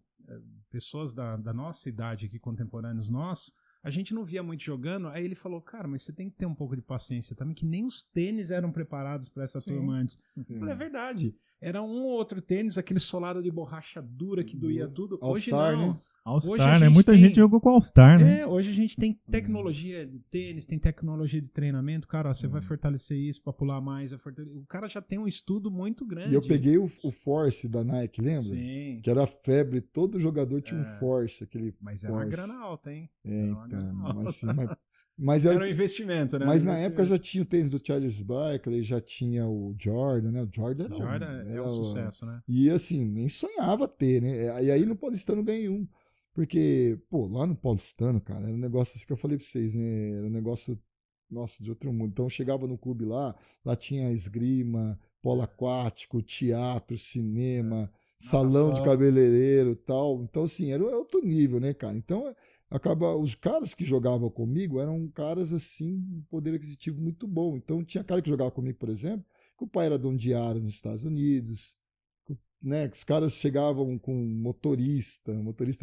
[SPEAKER 2] pessoas da nossa idade aqui, contemporâneos nossos, a gente não via muito jogando, aí ele falou, cara, mas você tem que ter um pouco de paciência também, que nem os tênis eram preparados para essa turma antes. Eu falei, é verdade. Era um ou outro tênis, aquele solado de borracha dura que doía tudo. Hoje não. Né?
[SPEAKER 1] All-Star, né? Muita gente jogou com All-Star, né?
[SPEAKER 2] Hoje a gente tem tecnologia de tênis, tem tecnologia de treinamento. Cara, ó, você vai fortalecer isso pra pular mais. O cara já tem um estudo muito grande.
[SPEAKER 3] E eu peguei o Force da Nike, lembra?
[SPEAKER 2] Sim.
[SPEAKER 3] Que era febre, todo jogador tinha um Force.
[SPEAKER 2] Mas era uma grana alta, hein?
[SPEAKER 3] Mas
[SPEAKER 2] era um investimento, né?
[SPEAKER 3] Mas na época já tinha o tênis do Charles Barkley, já tinha o Jordan, né? O Jordan
[SPEAKER 2] era um sucesso, né?
[SPEAKER 3] E assim, nem sonhava ter, né? E aí no Paulistano ganhei um. Porque, pô, lá no Paulistano, cara, era um negócio assim que eu falei pra vocês, né? Era um negócio, nossa, de outro mundo. Então eu chegava no clube lá tinha esgrima, polo aquático, teatro, cinema, salão de cabeleireiro e tal. Então, assim, era outro nível, né, cara? Então, os caras que jogavam comigo eram caras, assim, um poder aquisitivo muito bom. Então, tinha cara que jogava comigo, por exemplo, que o pai era dono de área nos Estados Unidos, né, que os caras chegavam com o motorista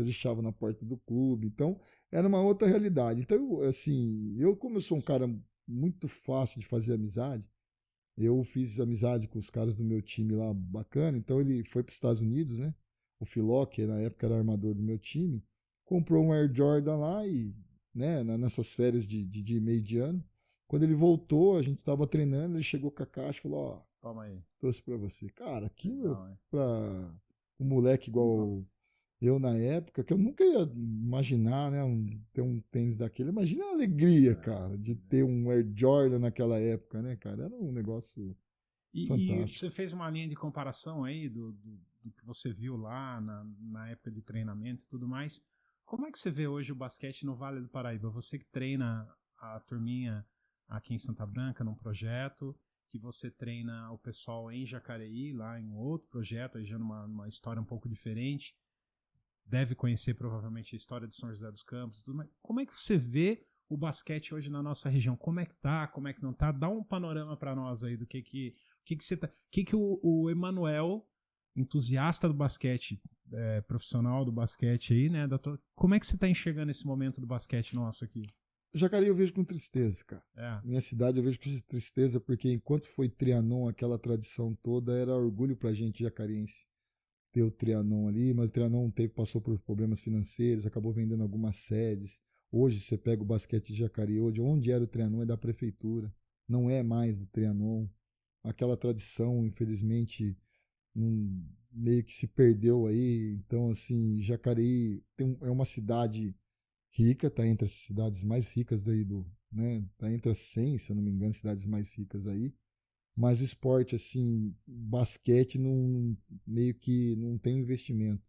[SPEAKER 3] deixava na porta do clube, então era uma outra realidade. Então, assim, como eu sou um cara muito fácil de fazer amizade, eu fiz amizade com os caras do meu time lá, bacana, então ele foi para os Estados Unidos, né, o Filó, que na época era armador do meu time, comprou um Air Jordan lá e, né, nessas férias de meio de ano, quando ele voltou, a gente estava treinando, ele chegou com a caixa e falou, ó,
[SPEAKER 2] toma aí.
[SPEAKER 3] Trouxe pra você. Cara, aquilo pra um moleque igual eu na época, que eu nunca ia imaginar, né, ter um tênis daquele. Imagina a alegria, cara, de ter um Air Jordan naquela época, né, cara? Era um negócio fantástico.
[SPEAKER 2] E você fez uma linha de comparação aí do que você viu lá na época de treinamento e tudo mais. Como é que você vê hoje o basquete no Vale do Paraíba? Você que treina a turminha aqui em Santa Branca, num projeto, que você treina o pessoal em Jacareí, lá em outro projeto, aí já numa história um pouco diferente. Deve conhecer provavelmente a história de São José dos Campos, tudo mais. Como é que você vê o basquete hoje na nossa região? Como é que tá? Como é que não tá? Dá um panorama para nós aí do que você tá, que o Emanuel, entusiasta do basquete, profissional do basquete aí, né? Como é que você tá enxergando esse momento do basquete nosso aqui?
[SPEAKER 3] Jacareí eu vejo com tristeza, cara. Minha cidade eu vejo com tristeza, porque enquanto foi Trianon, aquela tradição toda, era orgulho pra gente jacareense ter o Trianon ali, mas o Trianon passou por problemas financeiros, acabou vendendo algumas sedes. Hoje você pega o basquete de Jacareí, hoje onde era o Trianon é da prefeitura, não é mais do Trianon. Aquela tradição, infelizmente, meio que se perdeu aí. Então, assim, Jacareí é uma cidade rica, está entre as cidades mais ricas daí né? Tá entre as 100, se eu não me engano, cidades mais ricas aí. Mas o esporte, assim, basquete meio que não tem investimento,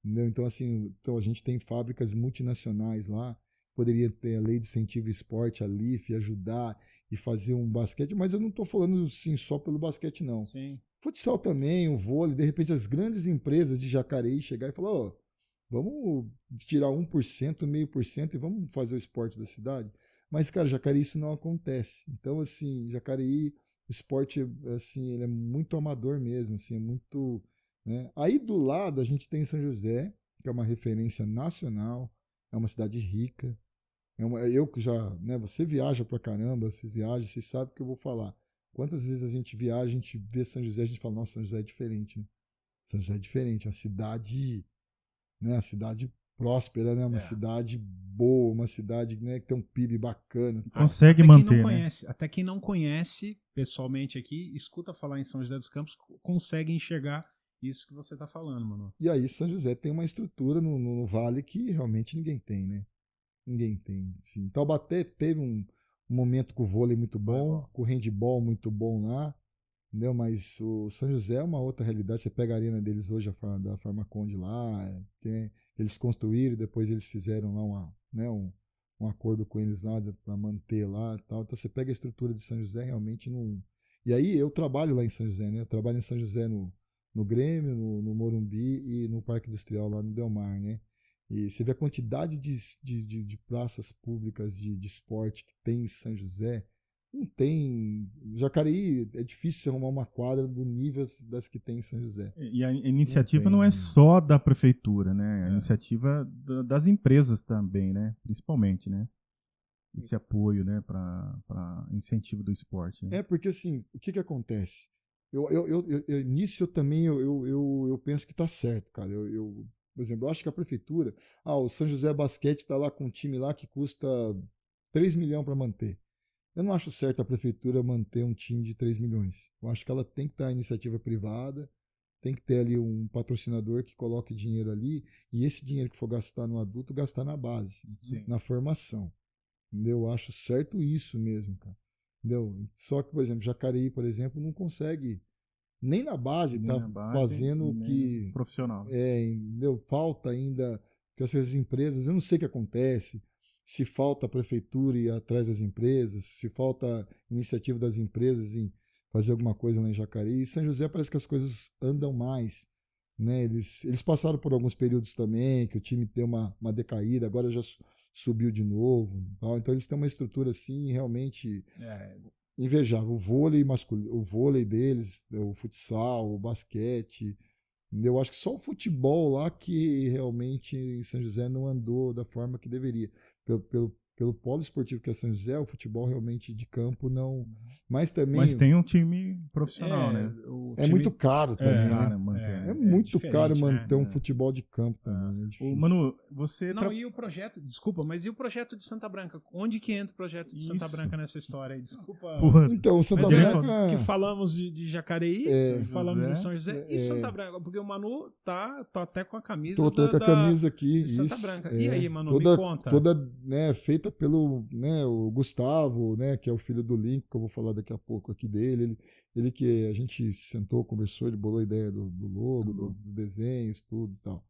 [SPEAKER 3] entendeu? Então, assim, a gente tem fábricas multinacionais lá, poderia ter a lei de incentivo ao esporte, a LIF, ajudar e fazer um basquete, mas eu não estou falando, assim, só pelo basquete, não.
[SPEAKER 2] Sim.
[SPEAKER 3] Futsal também, o vôlei, de repente as grandes empresas de Jacareí chegar e falar, ó, vamos tirar 1%, 0,5% e vamos fazer o esporte da cidade. Mas, cara, Jacareí isso não acontece. Então, assim, Jacareí, o esporte, assim, ele é muito amador mesmo, assim, é muito, né? Aí do lado a gente tem São José, que é uma referência nacional, é uma cidade rica. Eu que já, né, você viaja pra caramba, vocês viajam, vocês sabem o que eu vou falar. Quantas vezes a gente viaja, a gente vê São José, a gente fala, nossa, São José é diferente, né? São José é diferente, é uma cidade, né, uma cidade próspera, né, uma cidade boa, uma cidade, né, que tem um PIB bacana.
[SPEAKER 1] Consegue manter, né?
[SPEAKER 2] Até quem não conhece pessoalmente aqui, escuta falar em São José dos Campos, consegue enxergar isso que você está falando, mano.
[SPEAKER 3] E aí São José tem uma estrutura no vale que realmente ninguém tem, né? Ninguém tem. Sim. Taubaté teve um momento com o vôlei muito bom, com o handball muito bom lá, entendeu? Mas o São José é uma outra realidade. Você pega a arena deles hoje, da Farmaconde lá, eles construíram, depois eles fizeram lá um acordo com eles lá para manter lá e tal. Então você pega a estrutura de São José, realmente não. E aí eu trabalho lá em São José, né? Eu trabalho em São José no Grêmio, no Morumbi e no Parque Industrial lá no Delmar, né? E você vê a quantidade de praças públicas de esporte que tem em São José. Não tem. Jacareí é difícil você arrumar uma quadra do nível das que tem em São José.
[SPEAKER 1] E a iniciativa não é só da prefeitura, né? A iniciativa das empresas também, né? Principalmente, né? Esse apoio, né? Para incentivo do esporte. Né?
[SPEAKER 3] Porque assim, o que acontece? Nisso eu também eu penso que tá certo, cara. Por exemplo, eu acho que a prefeitura, o São José Basquete está lá com um time lá que custa 3 milhões para manter. Eu não acho certo a prefeitura manter um time de 3 milhões. Eu acho que ela tem que estar em iniciativa privada, tem que ter ali um patrocinador que coloque dinheiro ali, e esse dinheiro que for gastar no adulto, gastar na base, na formação. Entendeu? Eu acho certo isso mesmo, cara. Entendeu? Só que, por exemplo, Jacareí, por exemplo, não consegue, nem na base,
[SPEAKER 1] Nem
[SPEAKER 3] tá
[SPEAKER 1] na base,
[SPEAKER 3] fazendo o
[SPEAKER 1] nem
[SPEAKER 3] que
[SPEAKER 1] profissional.
[SPEAKER 3] entendeu? Falta ainda, que essas empresas, eu não sei o que acontece, se falta a prefeitura ir atrás das empresas, se falta iniciativa das empresas em fazer alguma coisa lá em Jacareí. E São José parece que as coisas andam mais, né? Eles passaram por alguns períodos também, que o time deu uma decaída, agora já subiu de novo. Tal. Então eles têm uma estrutura assim realmente invejável. O vôlei masculino, o vôlei deles, o futsal, o basquete. Eu acho que só o futebol lá que realmente em São José não andou da forma que deveria. Pelo polo esportivo que é São José, o futebol realmente de campo não. Mas também.
[SPEAKER 1] Mas tem um time profissional, né?
[SPEAKER 3] É muito caro também,
[SPEAKER 1] Cara,
[SPEAKER 3] né?
[SPEAKER 1] manter.
[SPEAKER 3] É muito caro manter
[SPEAKER 2] né?
[SPEAKER 3] um futebol de campo também. É difícil.
[SPEAKER 1] Manu, você.
[SPEAKER 2] Não, e o projeto, desculpa, mas e o projeto de Santa Branca? Onde que entra o projeto de Santa Branca nessa história aí? Desculpa.
[SPEAKER 1] Porra,
[SPEAKER 3] Então, Santa
[SPEAKER 2] Mas
[SPEAKER 3] Branca.
[SPEAKER 2] que falamos de Jacareí, falamos de São José e Santa Branca, porque o Manu tá até com a camisa
[SPEAKER 3] Tô com a camisa aqui.
[SPEAKER 2] de Santa
[SPEAKER 3] isso,
[SPEAKER 2] Branca. E aí, Manu,
[SPEAKER 3] toda,
[SPEAKER 2] me conta.
[SPEAKER 3] Toda né, feita pelo o Gustavo, né, que é o filho do Link, que eu vou falar daqui a pouco aqui dele. Ele que a gente sentou, conversou, ele bolou a ideia do logo, dos desenhos, tudo e tal.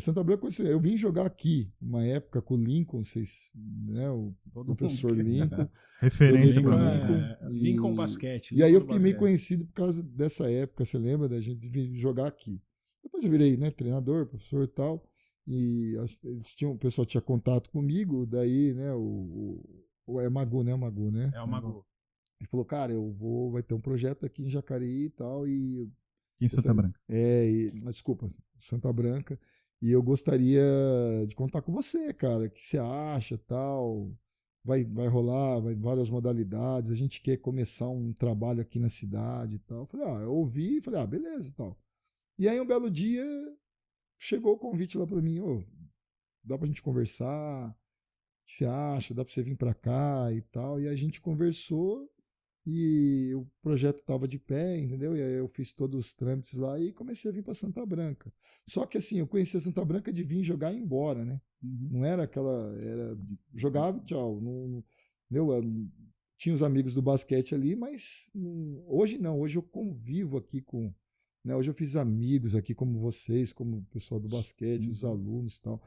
[SPEAKER 3] Santa Branca, eu vim jogar aqui, uma época com o Lincoln, vocês, né, o professor Lincoln.
[SPEAKER 1] Referência
[SPEAKER 3] para
[SPEAKER 2] Lincoln Basquete.
[SPEAKER 3] E aí eu fiquei meio conhecido por causa dessa época, você lembra da gente vir jogar aqui. Depois eu virei, né, treinador, professor e tal, e o pessoal tinha contato comigo, daí, né, é Magu, né,
[SPEAKER 2] É o Magu.
[SPEAKER 3] Ele falou, cara, vai ter um projeto aqui em Jacareí e tal, e...
[SPEAKER 1] Em Santa Branca.
[SPEAKER 3] Desculpa, Santa Branca, e eu gostaria de contar com você, cara, o que você acha, tal, vai rolar, várias modalidades, a gente quer começar um trabalho aqui na cidade e tal. Eu falei, eu ouvi e falei, beleza e tal. E aí um belo dia chegou o convite lá para mim, dá pra gente conversar, o que você acha, dá pra você vir para cá e tal, e a gente conversou e o projeto estava de pé, entendeu? E aí eu fiz todos os trâmites lá e comecei a vir para Santa Branca. Só que assim, eu conhecia Santa Branca de vir jogar e ir embora, né? Não era aquela... jogava e tchau. Entendeu? Tinha os amigos do basquete ali, mas hoje não. Hoje eu convivo aqui com... Né? Hoje eu fiz amigos aqui como vocês, como o pessoal do basquete, os alunos e tal.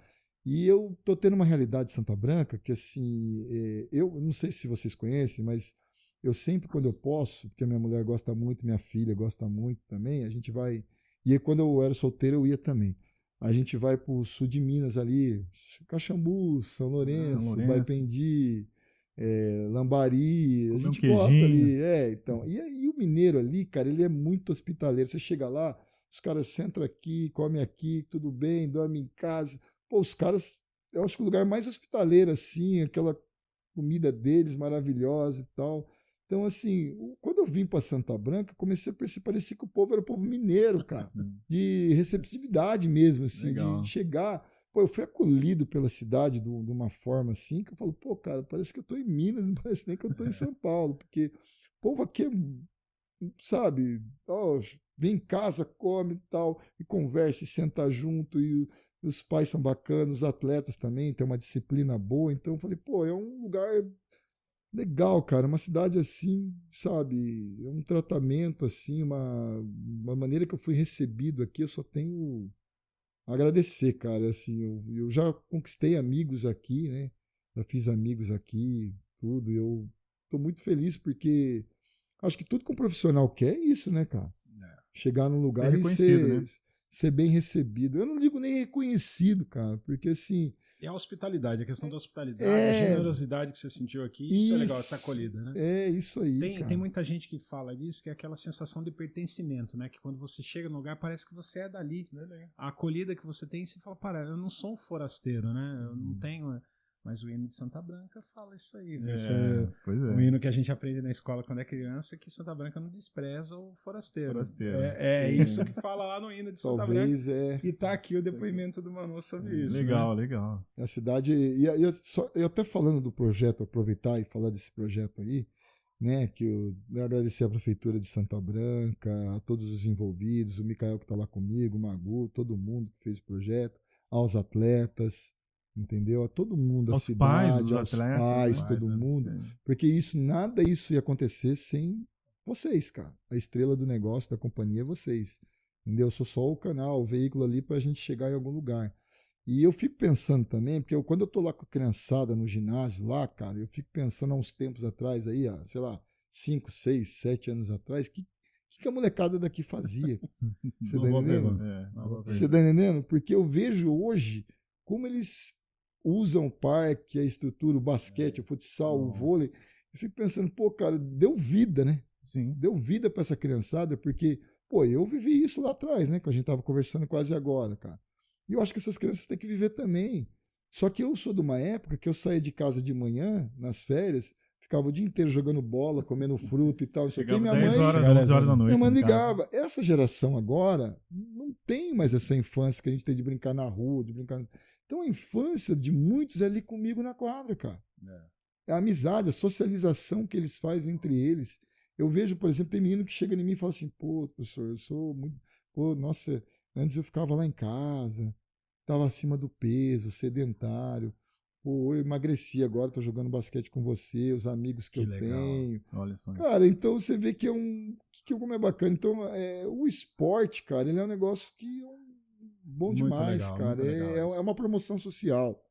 [SPEAKER 3] E eu tô tendo uma realidade de Santa Branca que assim... eu não sei se vocês conhecem, mas... Eu sempre, quando eu posso, porque a minha mulher gosta muito, minha filha gosta muito também, a gente vai... E aí, quando eu era solteiro, eu ia também. A gente vai para o sul de Minas ali, Caxambu, São Lourenço, Baipendi, Lambari, a gente gosta ali. Então. E aí o mineiro ali, cara, ele é muito hospitaleiro. Você chega lá, os caras sentam aqui, comem aqui, tudo bem, dormem em casa. Pô, os caras, eu acho que o lugar mais hospitaleiro, assim, aquela comida deles maravilhosa e tal. Então, assim, quando eu vim para Santa Branca, comecei a perceber, parecia que o povo era o povo mineiro, cara, de receptividade mesmo, assim, de chegar. Pô, eu fui acolhido pela cidade de uma forma assim, que eu falo, pô, cara, parece que eu estou em Minas, não parece nem que eu estou em São Paulo, porque o povo aqui é, sabe, vem em casa, come e tal, e conversa, e senta junto, e os pais são bacanas, os atletas também, tem uma disciplina boa, então eu falei, pô, é um lugar legal, cara, uma cidade assim, sabe, é um tratamento assim, uma maneira que eu fui recebido aqui, eu só tenho a agradecer, cara, assim, eu já conquistei amigos aqui, né, já fiz amigos aqui, tudo, e eu tô muito feliz porque acho que tudo que um profissional quer é isso, né, cara, chegar num lugar e ser bem recebido, eu não digo nem reconhecido, cara, porque assim...
[SPEAKER 2] E a hospitalidade, a questão da hospitalidade, a generosidade que você sentiu aqui, isso é legal, essa acolhida, né?
[SPEAKER 3] É, isso aí,
[SPEAKER 2] tem muita gente que fala disso, que é aquela sensação de pertencimento, né? Que quando você chega no lugar, parece que você é dali. A acolhida que você tem, você fala, eu não sou um forasteiro, né? Eu não tenho... Mas o hino de Santa Branca fala isso aí.
[SPEAKER 1] Pois é.
[SPEAKER 2] O hino que a gente aprende na escola quando é criança é que Santa Branca não despreza o forasteiro.
[SPEAKER 1] Forasteiro.
[SPEAKER 2] É isso que fala lá no hino de Santa Branca.
[SPEAKER 3] Talvez
[SPEAKER 2] E tá aqui o depoimento do Manu sobre isso.
[SPEAKER 1] Legal,
[SPEAKER 2] né?
[SPEAKER 1] legal.
[SPEAKER 3] a cidade. E até falando do projeto, aproveitar e falar desse projeto aí, né? Que eu agradecer à Prefeitura de Santa Branca, a todos os envolvidos, o Micael que está lá comigo, o Magu, todo mundo que fez o projeto, aos atletas, entendeu? A todo mundo,
[SPEAKER 1] Aos
[SPEAKER 3] a cidade,
[SPEAKER 1] pais dos
[SPEAKER 3] aos
[SPEAKER 1] atletas,
[SPEAKER 3] pais,
[SPEAKER 1] né?
[SPEAKER 3] todo
[SPEAKER 1] Pais, né?
[SPEAKER 3] mundo. Porque nada isso ia acontecer sem vocês, cara. A estrela do negócio, da companhia é vocês. Entendeu? Eu sou só o canal, o veículo ali para a gente chegar em algum lugar. E eu fico pensando também, porque quando eu tô lá com a criançada no ginásio lá, cara, eu fico pensando há uns tempos atrás aí, sei lá, 5, 6, 7 anos atrás, que a molecada daqui fazia? Você tá entendendo? Você tá entendendo? Porque eu vejo hoje como eles usam o parque, a estrutura, o basquete, o futsal, o vôlei. Eu fico pensando, pô, cara, deu vida, né?
[SPEAKER 1] Sim.
[SPEAKER 3] Deu vida para essa criançada, porque, pô, eu vivi isso lá atrás, né? Que a gente tava conversando quase agora, cara. E eu acho que essas crianças têm que viver também. Só que eu sou de uma época que eu saía de casa de manhã, nas férias, ficava o dia inteiro jogando bola, comendo fruta e tal. Não sei o que. Minha
[SPEAKER 1] 10
[SPEAKER 3] mãe,
[SPEAKER 1] horas, 11 horas da noite.
[SPEAKER 3] minha mãe
[SPEAKER 1] em casa.
[SPEAKER 3] ligava. Essa geração agora não tem mais essa infância que a gente tem de brincar na rua, de brincar. Então a infância de muitos é ali comigo na quadra, cara. É a amizade, a socialização que eles fazem entre eles. Eu vejo, por exemplo, tem menino que chega em mim e fala assim, pô, professor, eu sou muito. Pô, nossa, antes eu ficava lá em casa, estava acima do peso, sedentário. Pô, eu emagreci agora, estou jogando basquete com você, os amigos que eu
[SPEAKER 1] legal.
[SPEAKER 3] tenho.
[SPEAKER 1] Olha só.
[SPEAKER 3] Cara, então você vê que como é bacana. Então, o esporte, cara, ele é um negócio que é bom
[SPEAKER 1] Muito
[SPEAKER 3] demais,
[SPEAKER 1] legal,
[SPEAKER 3] cara.
[SPEAKER 1] muito legal isso.
[SPEAKER 3] É uma promoção social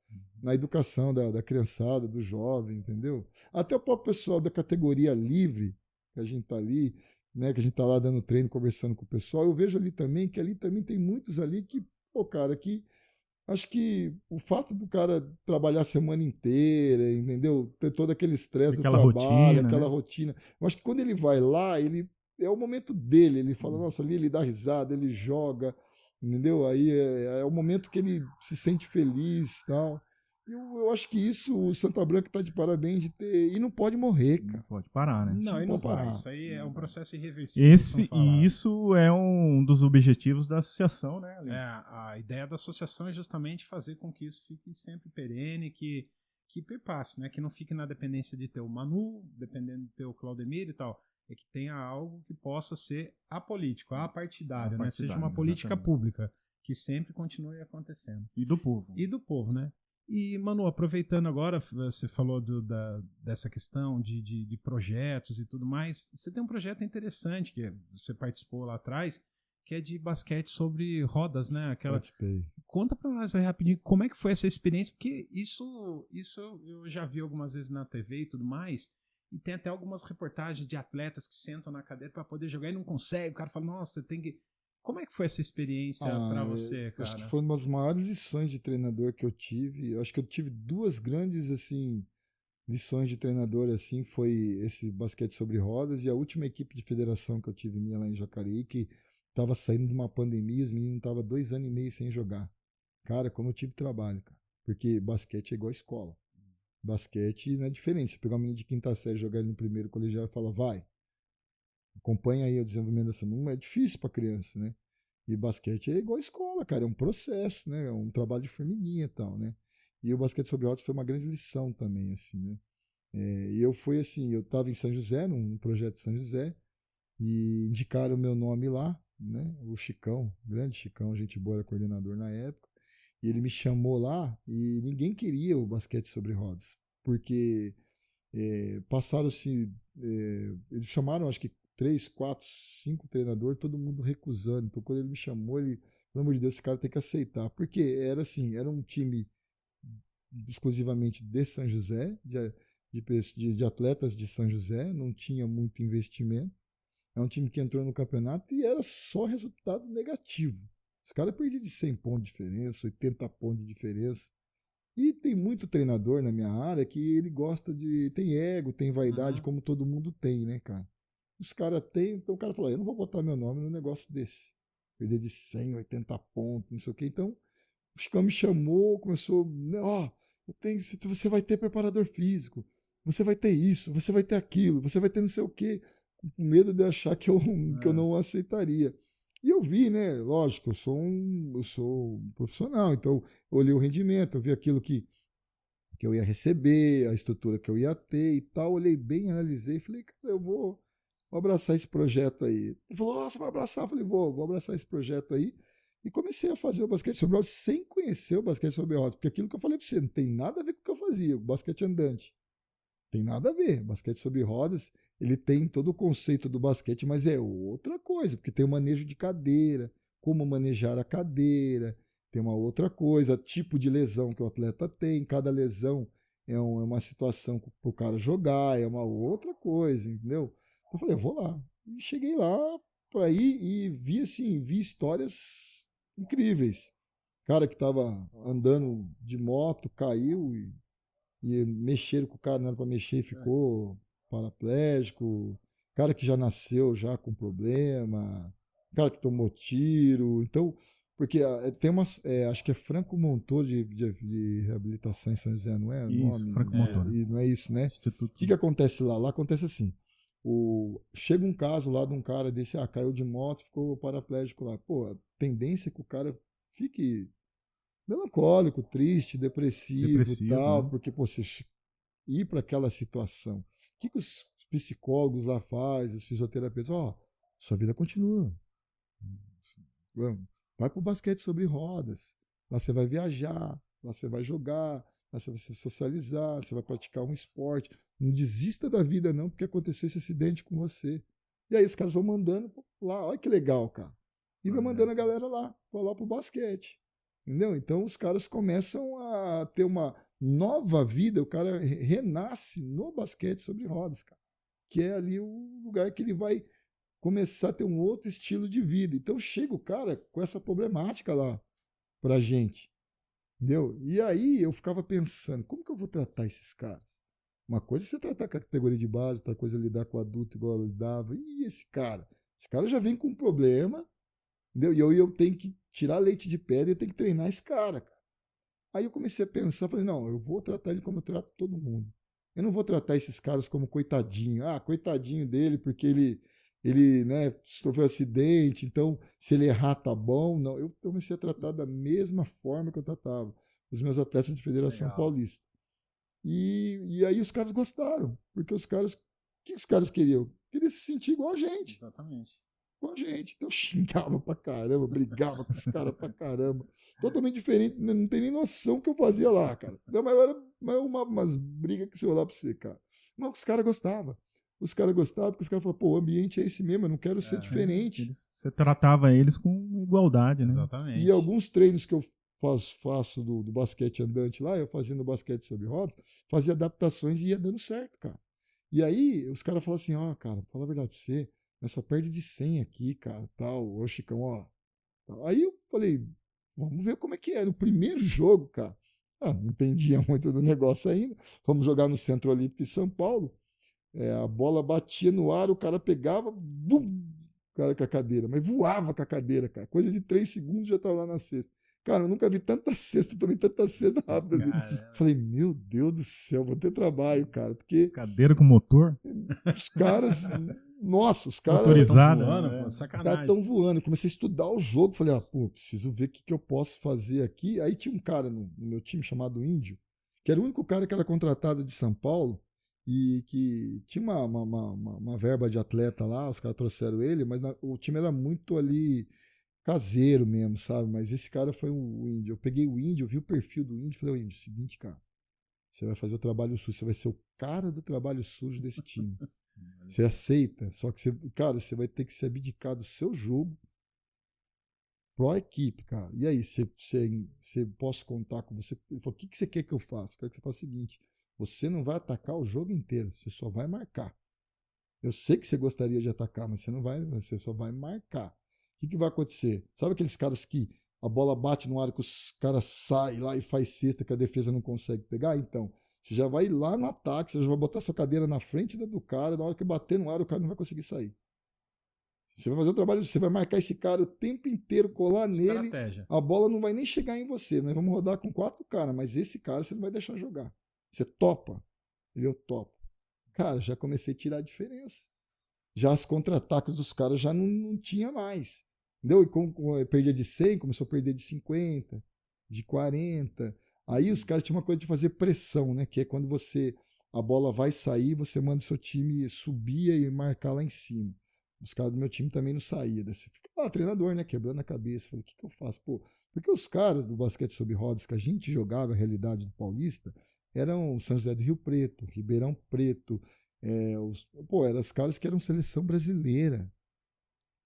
[SPEAKER 3] na educação da criançada, do jovem, entendeu? Até o próprio pessoal da categoria livre, que a gente tá ali, né, que a gente tá lá dando treino, conversando com o pessoal, eu vejo ali também que ali também tem muitos ali que, pô, cara, que acho que o fato do cara trabalhar a semana inteira, entendeu? Ter todo aquele estresse do
[SPEAKER 1] Aquela
[SPEAKER 3] trabalho,
[SPEAKER 1] rotina,
[SPEAKER 3] aquela
[SPEAKER 1] né?
[SPEAKER 3] rotina. Eu acho que quando ele vai lá, ele é o momento dele. Ele fala, nossa, ali ele dá risada, ele joga, entendeu? Aí é o momento que ele se sente feliz, tal. Eu acho que isso o Santa Branca está de parabéns de ter e não pode morrer,
[SPEAKER 1] Não
[SPEAKER 3] cara.
[SPEAKER 1] pode parar, né?
[SPEAKER 2] Não,
[SPEAKER 3] Não
[SPEAKER 2] e não
[SPEAKER 3] pode
[SPEAKER 2] vai.
[SPEAKER 3] parar.
[SPEAKER 2] Isso aí é um processo irreversível.
[SPEAKER 1] E isso é um dos objetivos da associação, né? Ali?
[SPEAKER 2] A ideia da associação é justamente fazer com que isso fique sempre perene, que perpasse, né? Que não fique na dependência de ter o Manu, dependendo de ter o Claudemir e tal. É que tenha algo que possa ser apolítico, apartidário, né? Seja uma política
[SPEAKER 1] exatamente.
[SPEAKER 2] pública, que sempre continue acontecendo.
[SPEAKER 1] E do povo.
[SPEAKER 2] E do povo, né? E, Manu, aproveitando agora, você falou dessa questão de projetos e tudo mais. Você tem um projeto interessante que você participou lá atrás, que é de basquete sobre rodas, né?
[SPEAKER 3] Participei.
[SPEAKER 2] Conta pra nós aí rapidinho como é que foi essa experiência, porque isso eu já vi algumas vezes na TV e tudo mais, e tem até algumas reportagens de atletas que sentam na cadeira para poder jogar e não consegue. O cara fala, nossa, você tem que... Como é que foi essa experiência para você, cara?
[SPEAKER 3] Acho que foi uma das maiores lições de treinador que eu tive. Eu acho que eu tive duas grandes assim lições de treinador assim, foi esse basquete sobre rodas e a última equipe de federação que eu tive minha lá em Jacareí, que estava saindo de uma pandemia, os meninos estavam 2 anos e meio sem jogar. Cara, como eu tive trabalho, cara. Porque basquete é igual escola. Basquete não é diferente. Você pegar um menino de quinta série e jogar ele no primeiro colegial e falar, vai, acompanha aí o desenvolvimento dessa. Não é difícil para criança, né? E basquete é igual escola, cara. É um processo, né? É um trabalho de formiguinha e tal, né? E o basquete sobre rodas foi uma grande lição também, assim, né? E eu fui assim, eu estava em São José, num projeto de São José, e indicaram o meu nome lá, né? O Chicão, grande Chicão, gente boa, era coordenador na época. E ele me chamou lá e ninguém queria o basquete sobre rodas, porque passaram-se, eles chamaram acho que 3, 4, 5 treinadores, todo mundo recusando. Então quando ele me chamou, ele, pelo amor de Deus, esse cara tem que aceitar, porque era assim, era um time exclusivamente de São José, de atletas de São José, não tinha muito investimento. É um time que entrou no campeonato e era só resultado negativo. Os caras perdiam de 100 pontos de diferença, 80 pontos de diferença. E tem muito treinador na minha área que ele gosta de... Tem ego, tem vaidade, como todo mundo tem, né, cara? Os caras têm... Então o cara fala, eu não vou botar meu nome num negócio desse. Perder de 100, 80 pontos, não sei o quê. Então, o Chicão me chamou, começou... Ó, você vai ter preparador físico, você vai ter isso, você vai ter aquilo, você vai ter não sei o quê, com medo de achar que eu não aceitaria. E eu vi, né? Lógico, eu sou um profissional, então eu olhei o rendimento, eu vi aquilo que eu ia receber, a estrutura que eu ia ter e tal. Olhei bem, analisei e falei, cara, eu vou abraçar esse projeto aí. Ele falou, você vai abraçar? Eu falei, vou abraçar esse projeto aí. E comecei a fazer o basquete sobre rodas sem conhecer o basquete sobre rodas, porque aquilo que eu falei para você não tem nada a ver com o que eu fazia, o basquete andante. Tem nada a ver. Basquete sobre rodas, ele tem todo o conceito do basquete, mas é outra coisa, porque tem o manejo de cadeira, como manejar a cadeira, tem uma outra coisa, tipo de lesão que o atleta tem, cada lesão é uma situação para o cara jogar, é uma outra coisa, entendeu? Então eu falei, eu vou lá. E cheguei lá para ir e vi histórias incríveis. Cara que estava andando de moto, caiu e mexeram com o cara, não era para mexer, ficou paraplégico. Cara que já nasceu já com problema, cara que tomou tiro. Então, porque tem uma, acho que é Franco Montoro de reabilitação em São José, não é?
[SPEAKER 1] Isso,
[SPEAKER 3] Nome,
[SPEAKER 1] Franco Montoro.
[SPEAKER 3] não é isso, né?
[SPEAKER 1] Instituto.
[SPEAKER 3] O que acontece lá? Lá acontece assim. Chega um caso lá de um cara desse, caiu de moto, ficou paraplégico lá. Pô, a tendência é que o cara fique melancólico, triste, depressivo e tal,
[SPEAKER 1] né?
[SPEAKER 3] porque pô, você ir para aquela situação. O que os psicólogos lá fazem, os fisioterapeutas? Sua vida continua. Vai para o basquete sobre rodas. Lá você vai viajar, lá você vai jogar, lá você vai se socializar, você vai praticar um esporte. Não desista da vida não, porque aconteceu esse acidente com você. E aí os caras vão mandando lá, olha que legal, cara. E vai mandando a galera lá pro basquete. Entendeu? Então os caras começam a ter uma nova vida, o cara renasce no basquete sobre rodas, cara. Que é ali o lugar que ele vai começar a ter um outro estilo de vida. Então chega o cara com essa problemática lá pra gente. Entendeu? E aí eu ficava pensando, como que eu vou tratar esses caras? Uma coisa é você tratar com a categoria de base, outra coisa é lidar com o adulto igual eu lidava. E esse cara? Esse cara já vem com um problema, entendeu? E eu tenho que tirar leite de pedra e eu tenho que treinar esse cara. Aí eu comecei a pensar, falei, não, eu vou tratar ele como eu trato todo mundo. Eu não vou tratar esses caras como coitadinho. Coitadinho dele, porque ele né, sofreu um acidente, então se ele errar tá bom. Não, eu comecei a tratar da mesma forma que eu tratava os meus atletas de Federação Paulista. E aí os caras gostaram, porque os caras, o que os caras queriam? Queriam se sentir igual a gente.
[SPEAKER 2] Exatamente.
[SPEAKER 3] Com a gente. Então eu xingava pra caramba, brigava com os caras pra caramba. Totalmente diferente, não tem nem noção que eu fazia lá, cara. Não, mas era umas brigas que você olhar pra você, cara. Mas os caras gostavam. Os caras gostavam porque os caras falavam, pô, o ambiente é esse mesmo, eu não quero ser diferente.
[SPEAKER 1] Você tratava eles com igualdade, né?
[SPEAKER 2] Exatamente.
[SPEAKER 3] E alguns treinos que eu faço do basquete andante lá, eu fazia no basquete sobre rodas, fazia adaptações e ia dando certo, cara. E aí os caras falam assim, cara, fala a verdade pra você, nós só perde de 100 aqui, cara, tal, ô Chicão, ó. Aí eu falei, vamos ver como é que é. No primeiro jogo, cara, não entendia muito do negócio ainda. Vamos jogar no Centro Olímpico de São Paulo. A bola batia no ar, o cara pegava, bum, cara com a cadeira, mas voava com a cadeira, cara. Coisa de 3 segundos já estava lá na cesta. Cara, eu nunca vi tanta cesta, tomei tanta cesta rápida assim. Falei, meu Deus do céu, vou ter trabalho, cara, porque
[SPEAKER 1] cadeira com motor?
[SPEAKER 3] Os caras, nossa, os caras
[SPEAKER 1] motorizada,
[SPEAKER 3] estão voando. Eu comecei a estudar o jogo, falei, preciso ver o que eu posso fazer aqui. Aí tinha um cara no meu time chamado Índio, que era o único cara que era contratado de São Paulo e que tinha uma verba de atleta lá, os caras trouxeram ele, mas o time era muito ali caseiro mesmo, sabe? Mas esse cara foi o Índio. Eu peguei o Índio, vi o perfil do Índio, falei, Índio, seguinte, cara, você vai fazer o trabalho sujo, você vai ser o cara do trabalho sujo desse time. Você aceita, só que você vai ter que se abdicar do seu jogo pro equipe, cara. E aí, você posso contar com você? Ele falou, o que você quer que eu faça? Eu quero que você faça o seguinte, você não vai atacar o jogo inteiro, você só vai marcar. Eu sei que você gostaria de atacar, mas você só vai marcar. O que vai acontecer? Sabe aqueles caras que a bola bate no ar, que os caras saem lá e faz cesta, que a defesa não consegue pegar? Então, você já vai lá no ataque, você já vai botar sua cadeira na frente do cara, na hora que bater no ar, o cara não vai conseguir sair. Você vai fazer o trabalho, você vai marcar esse cara o tempo inteiro, colar nele,
[SPEAKER 2] Estratégia.
[SPEAKER 3] a bola não vai nem chegar em você. Nós vamos rodar com 4 caras, mas esse cara você não vai deixar jogar. Você topa? Eu topo. Cara, já comecei a tirar a diferença. Já os contra-ataques dos caras já não tinha mais. Entendeu? E como perdia de 100, começou a perder de 50, de 40. Aí os caras tinham uma coisa de fazer pressão, né? Que é quando a bola vai sair, você manda o seu time subir e marcar lá em cima. Os caras do meu time também não saíam. Daí você fica lá, treinador, né? Quebrando a cabeça. Falei, o que eu faço? Pô, porque os caras do basquete sobre rodas que a gente jogava, a realidade do Paulista, eram São José do Rio Preto, Ribeirão Preto, eram os caras que eram seleção brasileira,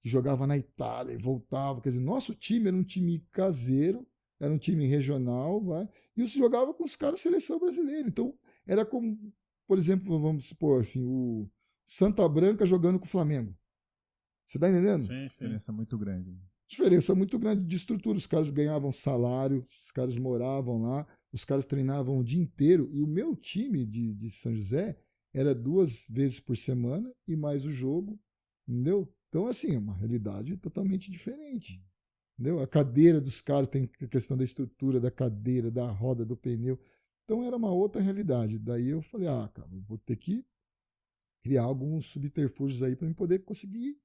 [SPEAKER 3] que jogava na Itália e voltava. Quer dizer, nosso time era um time caseiro, era um time regional, vai, e você jogava com os caras seleção brasileira. Então, era como, por exemplo, vamos supor assim, o Santa Branca jogando com o Flamengo. Você tá entendendo?
[SPEAKER 2] Sim, sim.
[SPEAKER 1] Diferença muito grande.
[SPEAKER 3] Diferença muito grande de estrutura. Os caras ganhavam salário, os caras moravam lá, os caras treinavam o dia inteiro. E o meu time de São José era 2 vezes por semana e mais o jogo, entendeu? Então, assim, é uma realidade totalmente diferente. Entendeu? A cadeira dos caras tem a questão da estrutura, da cadeira, da roda, do pneu. Então era uma outra realidade. Daí eu falei, cara, eu vou ter que criar alguns subterfúgios aí para eu poder conseguir.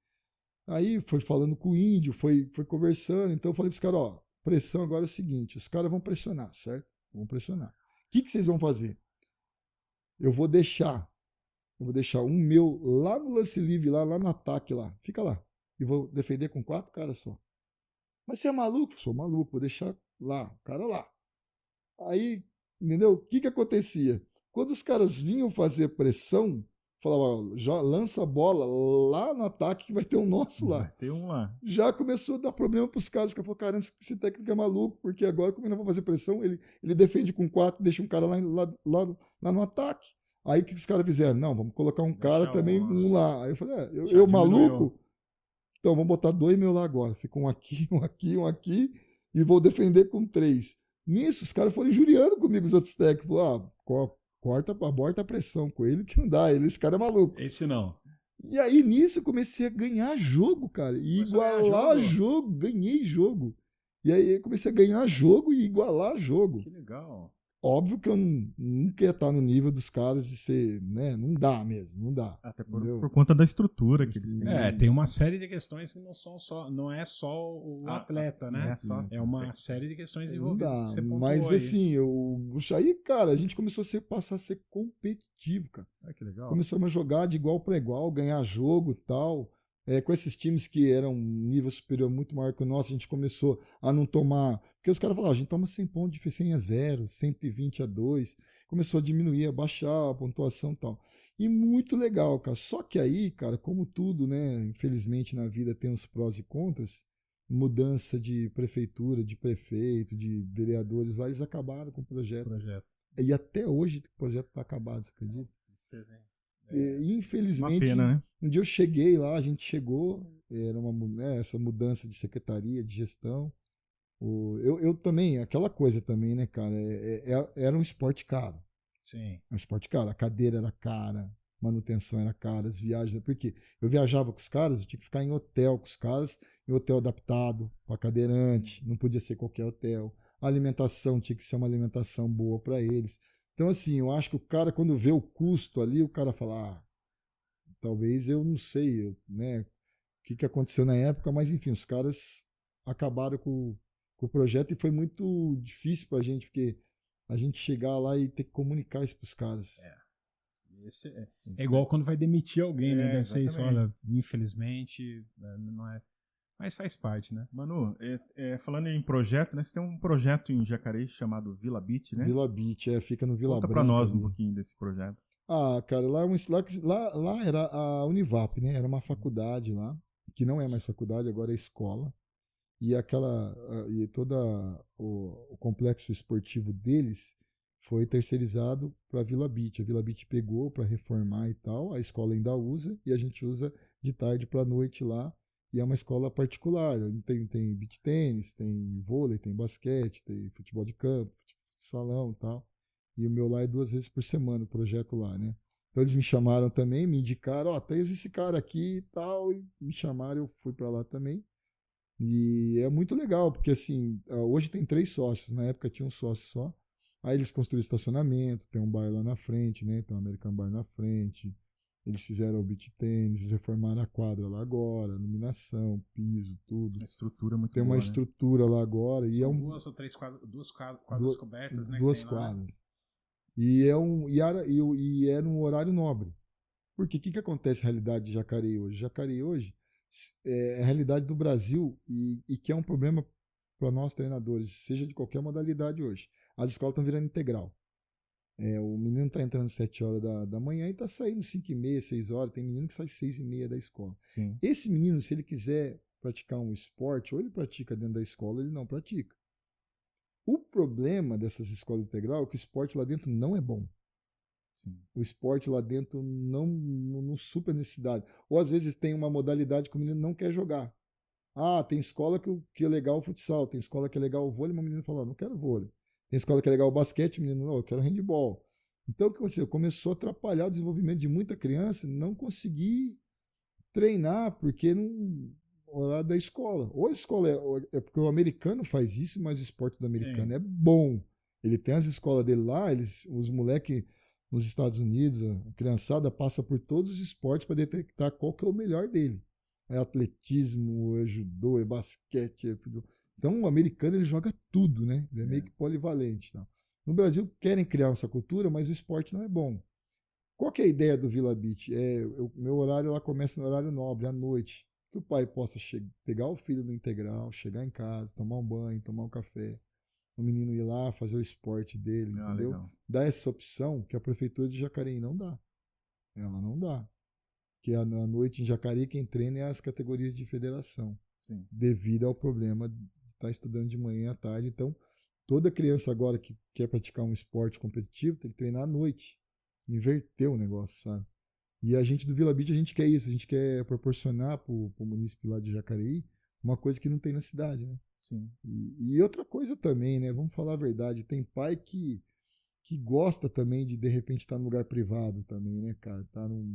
[SPEAKER 3] Aí foi falando com o índio, foi conversando. Então eu falei para os caras, ó, pressão agora é o seguinte, os caras vão pressionar, certo? Vão pressionar. O que vocês vão fazer? Eu vou deixar um meu lá no lance livre, lá no ataque lá. Fica lá. E vou defender com 4 caras só. Mas você é maluco? Sou maluco, vou deixar lá, o cara lá. Aí, entendeu? O que acontecia? Quando os caras vinham fazer pressão, falava, já lança a bola lá no ataque que vai ter um nosso lá.
[SPEAKER 1] Vai ter um lá.
[SPEAKER 3] Já começou a dar problema para os caras, que falou, caramba, esse técnico é maluco, porque agora, como ele não vai fazer pressão, ele defende com 4, deixa um cara lá no ataque. Aí o que os caras fizeram? Não, vamos colocar um cara também, um lá. Aí eu falei, eu maluco? Então vamos botar 2 meus lá agora. Fica um aqui, um aqui, um aqui, e vou defender com 3. Nisso, os caras foram injuriando comigo, os outros técnicos. Falaram, aborta a pressão com ele, que não dá, esse cara é maluco.
[SPEAKER 2] Esse não.
[SPEAKER 3] E aí, nisso, eu comecei a ganhar jogo, cara. E igualar jogo, ganhei jogo. E aí, eu comecei a ganhar jogo e igualar jogo.
[SPEAKER 1] Que legal.
[SPEAKER 3] Óbvio que eu nunca ia estar no nível dos caras de ser, né? Não dá mesmo, não dá.
[SPEAKER 1] Até por conta da estrutura que eles têm.
[SPEAKER 2] Tem uma série de questões que não é só o atleta, né? É uma série de questões envolvidas que você pontuou.
[SPEAKER 3] Mas assim, o aí, cara, a gente começou passar a ser competitivo, cara.
[SPEAKER 1] Que legal.
[SPEAKER 3] Começamos a jogar de igual para igual, ganhar jogo e tal. Com esses times que eram um nível superior muito maior que o nosso, a gente começou a não tomar. Porque os caras falavam, a gente toma 100 pontos de 100 a 0, 120 a 2. Começou a diminuir, a baixar a pontuação e tal. E muito legal, cara. Só que aí, cara, como tudo, né? Infelizmente na vida tem os prós e contras. Mudança de prefeitura, de prefeito, de vereadores lá, eles acabaram com o projeto. E até hoje o projeto está acabado, você acredita? Infelizmente,
[SPEAKER 1] uma pena, né?
[SPEAKER 3] Um dia eu cheguei lá, a gente chegou, era essa mudança de secretaria, de gestão. Eu também, aquela coisa também, né, cara? Era um esporte caro.
[SPEAKER 2] Sim.
[SPEAKER 3] Um esporte caro. A cadeira era cara, manutenção era cara, as viagens. Porque eu viajava com os caras, eu tinha que ficar em hotel com os caras, em hotel adaptado para cadeirante, não podia ser qualquer hotel. A alimentação tinha que ser uma alimentação boa para eles. Então, assim, eu acho que o cara, quando vê o custo ali, o cara fala, talvez eu não sei, né, o que aconteceu na época, mas enfim, os caras acabaram com o projeto e foi muito difícil pra gente, porque a gente chegar lá e ter que comunicar isso pros caras.
[SPEAKER 2] É igual quando vai demitir alguém, né? Deve ser isso, olha, infelizmente, não é. Mas faz parte, né?
[SPEAKER 1] Manu, falando em projeto, né? Você tem um projeto em Jacareí chamado Vila Beach, né?
[SPEAKER 3] Vila Beach, fica no Vila
[SPEAKER 1] Conta
[SPEAKER 3] Branca.
[SPEAKER 1] Conta pra nós
[SPEAKER 3] ali.
[SPEAKER 1] um pouquinho desse projeto.
[SPEAKER 3] Cara, lá era a Univap, né? Era uma faculdade lá, que não é mais faculdade, agora é escola. E todo o complexo esportivo deles foi terceirizado para a Vila Beach. A Vila Beach pegou para reformar e tal, a escola ainda usa, e a gente usa de tarde para noite lá. E é uma escola particular, tem beach tênis, tem vôlei, tem basquete, tem futebol de campo, salão e tal. E o meu lá é 2 vezes por semana, o projeto lá, né? Então eles me chamaram também, me indicaram, ó, tem esse cara aqui e tal, e me chamaram, eu fui para lá também. E é muito legal, porque assim, hoje tem 3 sócios, na época tinha um sócio só. Aí eles construíram estacionamento, tem um bar lá na frente, né? Tem um American Bar na frente. Eles fizeram o beach tênis, reformaram a quadra lá agora, iluminação, piso, tudo.
[SPEAKER 1] A estrutura é muito
[SPEAKER 3] Tem uma
[SPEAKER 1] boa, né?
[SPEAKER 3] estrutura lá agora.
[SPEAKER 2] São
[SPEAKER 3] E é
[SPEAKER 2] 2 ou 3 quadras, quadras
[SPEAKER 3] duas,
[SPEAKER 2] cobertas, né?
[SPEAKER 3] duas
[SPEAKER 2] que tem lá.
[SPEAKER 3] quadras. E era um horário nobre. Porque o que acontece na realidade de Jacareí hoje? Jacareí hoje é a realidade do Brasil e que é um problema para nós treinadores, seja de qualquer modalidade hoje. As escolas estão virando integral. O menino está entrando às 7 horas da manhã e está saindo 5 e meia, 6 horas. Tem menino que sai 6 e meia da escola.
[SPEAKER 1] Sim.
[SPEAKER 3] Esse menino, se ele quiser praticar um esporte, ou ele pratica dentro da escola, ou ele não pratica. O problema dessas escolas integral é que o esporte lá dentro não é bom.
[SPEAKER 1] Sim.
[SPEAKER 3] O esporte lá dentro não supra a necessidade. Ou às vezes tem uma modalidade que o menino não quer jogar. Ah, tem escola que é legal o futsal, tem escola que é legal o vôlei, mas o menino fala, não quero vôlei. Tem escola que é legal o basquete, o menino, não, eu quero handebol. Então, o que aconteceu? Começou a atrapalhar o desenvolvimento de muita criança, não conseguir treinar, porque não horário da escola. Ou a escola é porque o americano faz isso, mas o esporte do americano é bom. Ele tem as escolas dele lá, os moleques nos Estados Unidos, a criançada passa por todos os esportes para detectar qual que é o melhor dele. É atletismo, é judô, é basquete, é futebol. Então o americano ele joga tudo, né? Ele é meio que polivalente. Tá? No Brasil querem criar essa cultura, mas o esporte não é bom. Qual que é a ideia do Vila Beach? Meu horário lá começa no horário nobre, à noite. Que o pai possa pegar o filho no integral, chegar em casa, tomar um banho, tomar um café. O menino ir lá fazer o esporte dele, entendeu?
[SPEAKER 1] Legal.
[SPEAKER 3] Dá essa opção que a prefeitura de Jacareí não dá. Ela não dá. Que à noite em Jacareí quem treina é as categorias de federação.
[SPEAKER 1] Sim.
[SPEAKER 3] Devido ao problema de estar estudando de manhã e à tarde. Então, toda criança agora que quer praticar um esporte competitivo tem que treinar à noite. Inverter o negócio, sabe? E a gente do Vila Beach, a gente quer isso. A gente quer proporcionar para o município lá de Jacareí uma coisa que não tem na cidade, né?
[SPEAKER 1] Sim.
[SPEAKER 3] E outra coisa também, né? Vamos falar a verdade. Tem pai que gosta também de repente estar num lugar privado também, né, cara? Tá num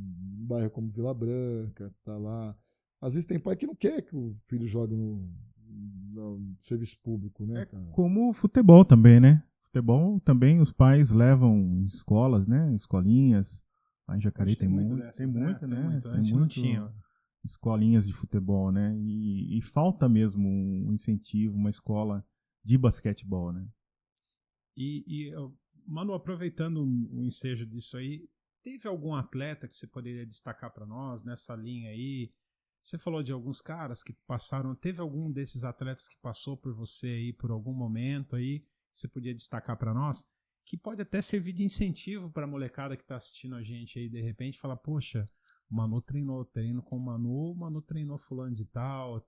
[SPEAKER 3] bairro como Vila Branca, tá lá. Às vezes tem pai que não quer que o filho jogue no serviço público, né, cara?
[SPEAKER 1] Como o futebol também, né? Futebol também os pais levam em escolas, né? Escolinhas. Lá em Jacareí tem muito,
[SPEAKER 2] dessas,
[SPEAKER 1] tem muito, né?
[SPEAKER 2] Muito.
[SPEAKER 1] Tem
[SPEAKER 2] Antes não
[SPEAKER 1] muito
[SPEAKER 2] tinha.
[SPEAKER 1] escolinhas de futebol, né? E falta mesmo um incentivo, uma escola de basquetebol, né?
[SPEAKER 2] Manu, aproveitando o ensejo disso aí, teve algum atleta que você poderia destacar para nós nessa linha aí? Você falou de alguns caras que passaram, teve algum desses atletas que passou por você aí por algum momento aí, que você podia destacar para nós? Que pode até servir de incentivo para a molecada que está assistindo a gente aí, de repente, falar, poxa, o Manu treino com o Manu treinou fulano de tal,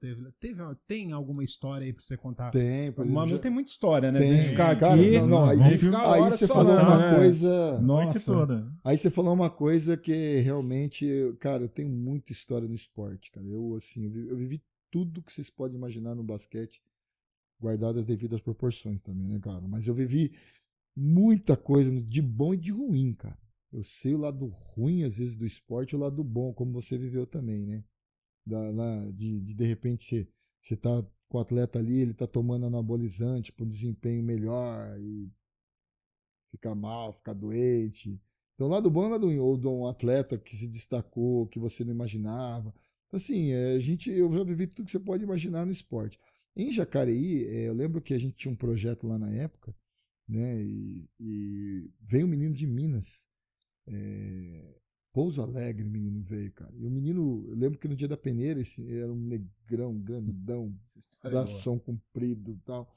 [SPEAKER 2] tem alguma história aí pra você contar?
[SPEAKER 3] Tem, por
[SPEAKER 2] O
[SPEAKER 3] exemplo.
[SPEAKER 2] Manu tem muita história, né?
[SPEAKER 3] Tem.
[SPEAKER 2] A gente ficar aqui,
[SPEAKER 3] Cara, não, aí,
[SPEAKER 2] vamos ficar
[SPEAKER 3] aí
[SPEAKER 2] horas
[SPEAKER 3] você falou
[SPEAKER 2] falando,
[SPEAKER 3] uma
[SPEAKER 2] né?
[SPEAKER 3] coisa.
[SPEAKER 1] Noite
[SPEAKER 2] Nossa.
[SPEAKER 1] toda.
[SPEAKER 3] Aí você falou uma coisa que realmente, cara, eu tenho muita história no esporte, cara. Eu vivi tudo que vocês podem imaginar no basquete, guardado as devidas proporções também, né, cara? Mas eu vivi muita coisa de bom e de ruim, cara. Eu sei o lado ruim, às vezes, do esporte e o lado bom, como você viveu também, né? De repente, você tá com o atleta ali, ele tá tomando anabolizante para um desempenho melhor e ficar mal, ficar doente. Então, lado bom e lado ruim. Ou de um atleta que se destacou, que você não imaginava. Então, assim, eu já vivi tudo que você pode imaginar no esporte. Em Jacareí, eu lembro que a gente tinha um projeto lá na época, né? E veio um menino de Minas. Pouso Alegre, o menino veio, cara. E o menino, eu lembro que no dia da peneira, era um negrão, grandão, bração comprido e tal.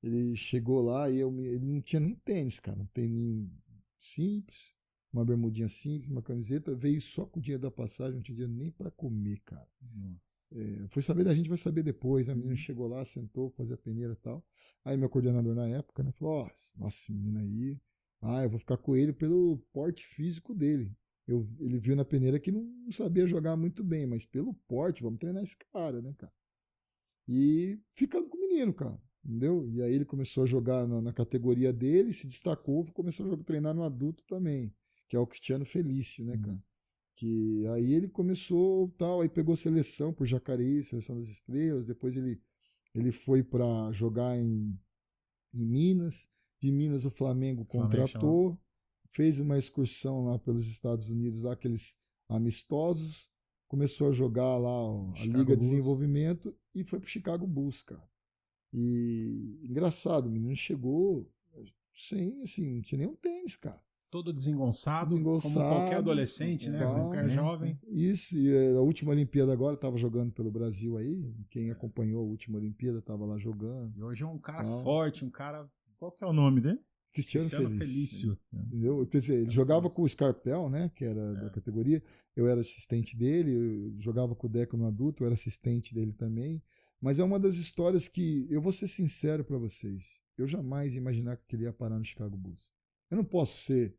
[SPEAKER 3] Ele chegou lá e ele não tinha nem tênis, cara. Um tênis simples, uma bermudinha simples, uma camiseta. Veio só com o dinheiro da passagem, não tinha dinheiro nem para comer, cara. Foi saber da gente, vai saber depois. A menina chegou lá, sentou, fazia a peneira e tal. Aí meu coordenador na época, né, falou, nossa, esse menino aí, eu vou ficar com ele pelo porte físico dele. Ele viu na peneira que não sabia jogar muito bem, mas pelo porte, vamos treinar esse cara, né, cara? E ficando com o menino, cara, entendeu? E aí ele começou a jogar na categoria dele, se destacou, começou a treinar no adulto também. que é o Cristiano Felício, né, cara? Que aí ele começou tal, aí pegou seleção por Jacareí, seleção das estrelas, depois ele foi para jogar em Minas, de Minas o Flamengo contratou, fez uma excursão lá pelos Estados Unidos, lá aqueles amistosos, começou a jogar lá a Liga de Desenvolvimento e foi pro Chicago Bulls, cara. E engraçado, o menino chegou sem, assim, não tinha nem um tênis, cara.
[SPEAKER 2] Todo desengonçado, como qualquer adolescente, né? Qualquer jovem.
[SPEAKER 3] Isso, e a última Olimpíada agora estava jogando pelo Brasil aí. Quem acompanhou a última Olimpíada estava lá jogando.
[SPEAKER 2] E hoje é um cara forte, um cara.
[SPEAKER 1] Qual que é o nome dele?
[SPEAKER 3] Cristiano Felício. Entendeu? Quer dizer, ele jogava com o Scarpel, né? Que era da categoria. Eu era assistente dele, eu jogava com o Deco no adulto, eu era assistente dele também. Mas é uma das histórias que, eu vou ser sincero para vocês, eu jamais ia imaginar que ele ia parar no Chicago Bulls. Eu não posso ser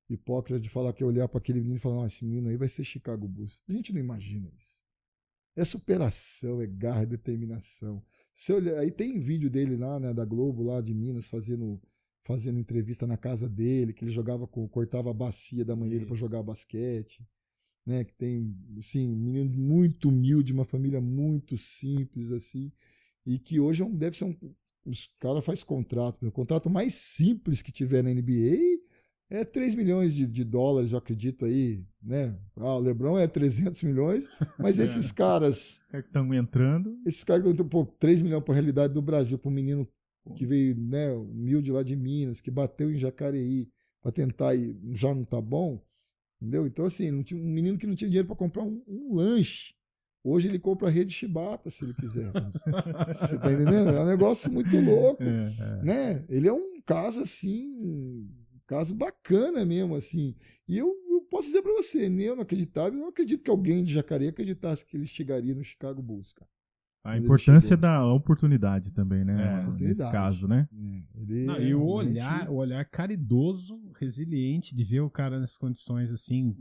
[SPEAKER 3] hipócrita de falar que eu olhar para aquele menino e falar, esse menino aí vai ser Chicago Bulls. A gente não imagina isso. É superação, é garra, é determinação. Se olhar, aí tem vídeo dele lá, né, da Globo, lá de Minas, fazendo entrevista na casa dele, que ele cortava a bacia da mãe dele para jogar basquete. Né, que tem, assim, um menino muito humilde, uma família muito simples, assim, e que hoje deve ser os caras fazem contrato, o contrato mais simples que tiver na NBA é 3 milhões de dólares, eu acredito aí, né, o LeBron é 300 milhões, mas esses caras
[SPEAKER 1] que estão entrando,
[SPEAKER 3] esses caras estão, pô, 3 milhões para a realidade do Brasil, para um menino que veio, né, humilde lá de Minas, que bateu em Jacareí, para tentar ir, já não tá bom. Entendeu? Então, assim, não tinha, um menino que não tinha dinheiro para comprar um lanche. Hoje ele compra a rede Chibata, se ele quiser. Você tá entendendo? É um negócio muito louco. Né? Ele é um caso, assim, um caso bacana mesmo, assim. E eu posso dizer para você, nem eu não acreditava, eu não acredito que alguém de Jacareí acreditasse que ele chegaria no Chicago Bulls, cara.
[SPEAKER 1] A importância da oportunidade também, né? Nesse caso, né?
[SPEAKER 2] E o olhar caridoso, resiliente, de ver o cara nessas condições assim,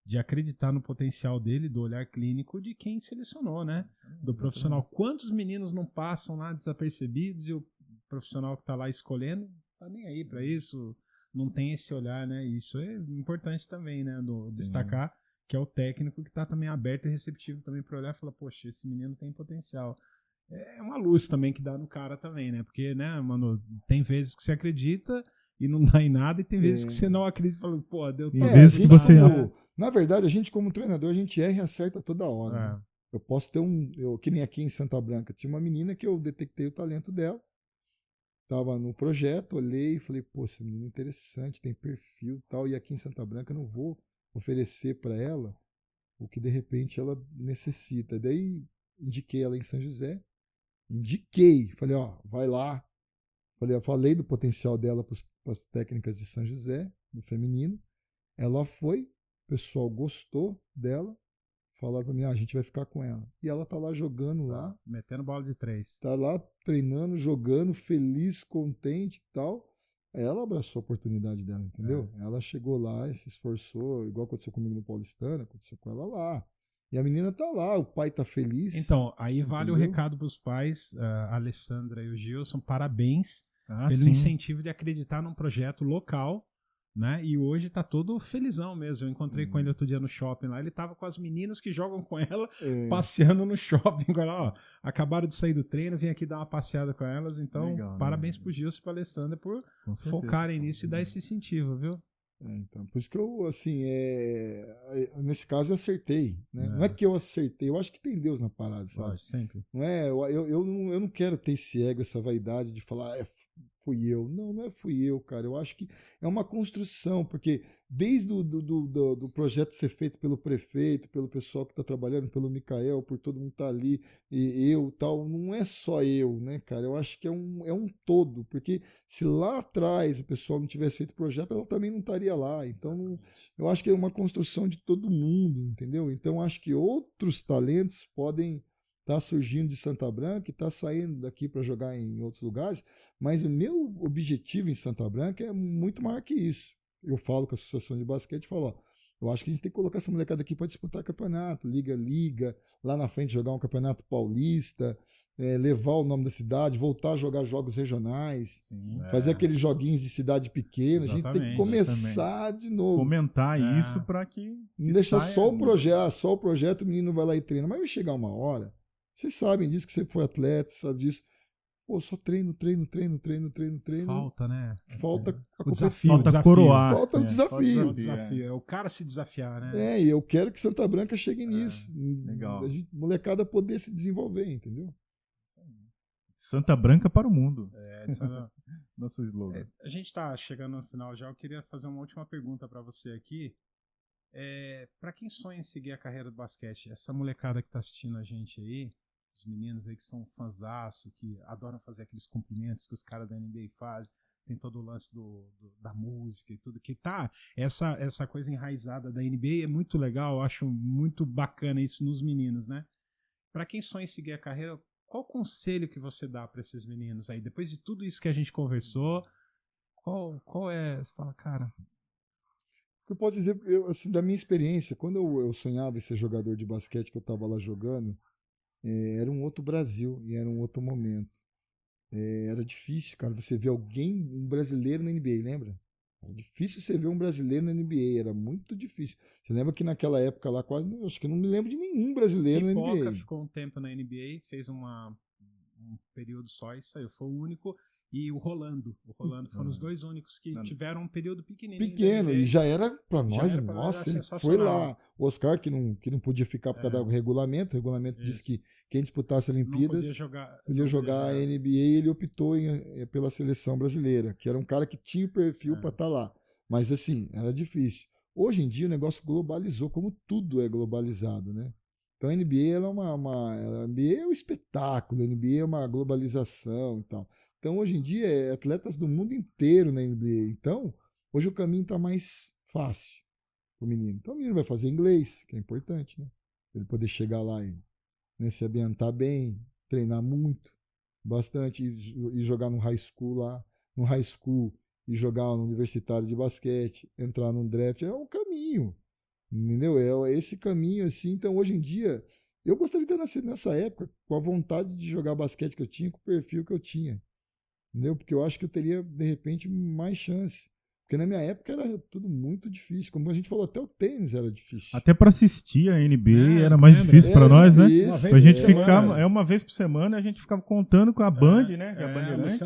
[SPEAKER 2] de acreditar no potencial dele, do olhar clínico de quem selecionou, né? Do profissional. Quantos meninos não passam lá desapercebidos e o profissional que tá lá escolhendo tá nem aí para isso, não tem esse olhar, né? Isso é importante também, né? Destacar que é o técnico que está também aberto e receptivo também para olhar e falar, poxa, esse menino tem potencial. É uma luz também que dá no cara também, né? Porque, né, mano, tem vezes que você acredita e não dá em nada, e tem vezes que você não acredita e fala, pô, deu tudo.
[SPEAKER 1] Vezes que você...
[SPEAKER 3] Na verdade, a gente como treinador, a gente erra e acerta toda hora. Né? Eu posso ter que nem aqui em Santa Branca, tinha uma menina que eu detectei o talento dela, tava no projeto, olhei e falei, pô, esse menino é interessante, tem perfil e tal, e aqui em Santa Branca eu não vou oferecer para ela o que de repente ela necessita. Daí indiquei ela em São José, falei, ó, vai lá. Falei do potencial dela para as técnicas de São José, no feminino. Ela foi, o pessoal gostou dela, falaram para mim, a gente vai ficar com ela. E ela tá lá jogando lá.
[SPEAKER 2] Metendo bola de 3.
[SPEAKER 3] Tá lá treinando, jogando, feliz, contente e tal. Ela abraçou a oportunidade dela, entendeu? Ela chegou lá e se esforçou, igual aconteceu comigo no Paulistano, aconteceu com ela lá. E a menina tá lá, o pai tá feliz.
[SPEAKER 2] Então, aí vale o recado pros pais, a Alessandra e o Gilson, parabéns pelo incentivo de acreditar num projeto local, né? E hoje tá todo felizão mesmo. Eu encontrei com ele outro dia no shopping lá, ele tava com as meninas que jogam com ela, passeando no shopping. Agora, ó, acabaram de sair do treino, vim aqui dar uma passeada com elas. Então, parabéns pro Gilson e pra Alessandra por focarem nisso e dar esse incentivo, viu?
[SPEAKER 3] Então, por isso que eu, assim, nesse caso eu acertei, né? Não é que eu acertei, eu acho que tem Deus na parada, sabe?
[SPEAKER 2] Lógico, sempre.
[SPEAKER 3] Não é, eu não quero ter esse ego, essa vaidade de falar, fui eu. Não é fui eu, cara. Eu acho que é uma construção, porque desde do projeto ser feito pelo prefeito, pelo pessoal que está trabalhando, pelo Micael, por todo mundo que está ali, e eu tal, não é só eu, né, cara? Eu acho que é um todo, porque se lá atrás o pessoal não tivesse feito o projeto, ela também não estaria lá. Então, eu acho que é uma construção de todo mundo, entendeu? Então, acho que outros talentos podem estar surgindo de Santa Branca e estar saindo daqui para jogar em outros lugares, mas o meu objetivo em Santa Branca é muito maior que isso. Eu falo com a Associação de Basquete e falo, ó, Eu acho que a gente tem que colocar essa molecada aqui para disputar campeonato, liga, lá na frente jogar um campeonato paulista, levar o nome da cidade, voltar a jogar jogos regionais,
[SPEAKER 1] Sim.
[SPEAKER 3] fazer aqueles joguinhos de cidade pequena. A gente tem que
[SPEAKER 2] Exatamente,
[SPEAKER 3] começar de novo.
[SPEAKER 1] Comentar isso para que
[SPEAKER 3] Não deixar
[SPEAKER 1] saia
[SPEAKER 3] só o projeto, o menino vai lá e treina. Mas vai chegar uma hora, vocês sabem disso, que você foi atleta, sabe disso. Pô, só treino.
[SPEAKER 2] Falta, né?
[SPEAKER 3] Falta a
[SPEAKER 2] O
[SPEAKER 3] competição.
[SPEAKER 2] desafio,
[SPEAKER 1] Falta
[SPEAKER 2] o desafio.
[SPEAKER 1] coroar.
[SPEAKER 3] Falta o desafio.
[SPEAKER 2] O desafio. É o cara se desafiar, né?
[SPEAKER 3] E eu quero que Santa Branca chegue nisso.
[SPEAKER 1] Legal.
[SPEAKER 3] Molecada poder se desenvolver, entendeu?
[SPEAKER 1] Santa Branca para o mundo. Nosso slogan.
[SPEAKER 2] A gente tá chegando no final já. Eu queria fazer uma última pergunta para você aqui. Para quem sonha em seguir a carreira do basquete, essa molecada que tá assistindo a gente aí, os meninos aí que são fãzaço, que adoram fazer aqueles cumprimentos que os caras da NBA fazem, tem todo o lance da música e tudo, que tá, essa coisa enraizada da NBA é muito legal, eu acho muito bacana isso nos meninos, né? Para quem sonha em seguir a carreira, qual conselho que você dá para esses meninos aí? Depois de tudo isso que a gente conversou, qual é, você fala, cara...
[SPEAKER 3] O que eu posso dizer, assim, da minha experiência, quando eu sonhava em ser jogador de basquete, que eu estava lá jogando, era um outro Brasil e era um outro momento. Era difícil, cara, você ver um brasileiro na NBA, lembra? Era difícil você ver um brasileiro na NBA, era muito difícil. Você lembra que naquela época lá, acho que eu não me lembro de nenhum brasileiro na NBA.
[SPEAKER 2] Pipoca ficou um tempo na NBA, fez um período só e saiu. Foi o único. E o Rolando foram os dois únicos que tiveram um período pequenininho.
[SPEAKER 3] Pequeno, e já era pra nós, nossa, ele foi lá. O Oscar, que não podia ficar por causa do regulamento, o regulamento disse que quem disputasse Olimpíadas podia jogar a NBA, e ele optou pela seleção brasileira, que era um cara que tinha o perfil para estar lá. Mas assim, era difícil. Hoje em dia o negócio globalizou, como tudo é globalizado, né? Então a NBA a NBA é um espetáculo, a NBA é uma globalização e tal. Então, hoje em dia, atletas do mundo inteiro na NBA. Então, hoje o caminho está mais fácil para o menino. Então, o menino vai fazer inglês, que é importante, né? Para ele poder chegar lá e, né, se ambientar bem, treinar muito, bastante, e jogar no high school lá, no high school, e jogar no universitário de basquete, entrar no draft. É um caminho, entendeu? É esse caminho, assim. Então, hoje em dia, eu gostaria de ter nascido nessa época, com a vontade de jogar basquete que eu tinha, com o perfil que eu tinha. Entendeu? Porque eu acho que eu teria, de repente, mais chance. Porque na minha época era tudo muito difícil. Como a gente falou, até o tênis era difícil.
[SPEAKER 1] Até para assistir a NBA era mais difícil para nós, né? A gente ficava, uma vez por semana, a gente ficava contando com a Band, né? Que é a Bandeirantes.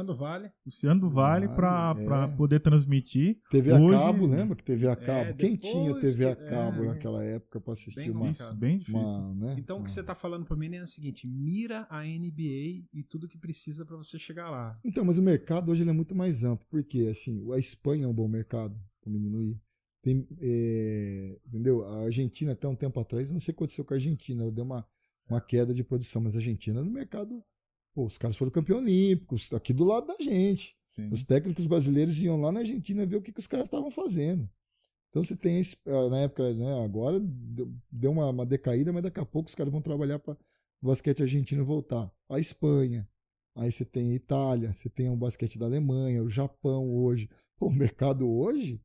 [SPEAKER 1] Luciano do Vale para poder transmitir.
[SPEAKER 3] TV a cabo, lembra que TV a cabo? Quem tinha TV a cabo naquela época para assistir
[SPEAKER 1] bem difícil.
[SPEAKER 3] Né?
[SPEAKER 2] Então o que você está falando para mim é o seguinte: mira a NBA e tudo que precisa para você chegar lá.
[SPEAKER 3] Então, mas o mercado hoje ele é muito mais amplo. Porque assim, a Espanha é um bom mercado para o menino ir. Entendeu? A Argentina, até um tempo atrás, não sei o que aconteceu com a Argentina, ela deu uma queda de produção, mas a Argentina no mercado, os caras foram campeão olímpicos, aqui do lado da gente. Sim. Os técnicos brasileiros iam lá na Argentina ver o que os caras estavam fazendo. Então você tem, na época, né, agora deu uma decaída, mas daqui a pouco os caras vão trabalhar para o basquete argentino voltar. A Espanha, aí você tem a Itália, você tem o basquete da Alemanha, o Japão hoje. Pô, o mercado hoje...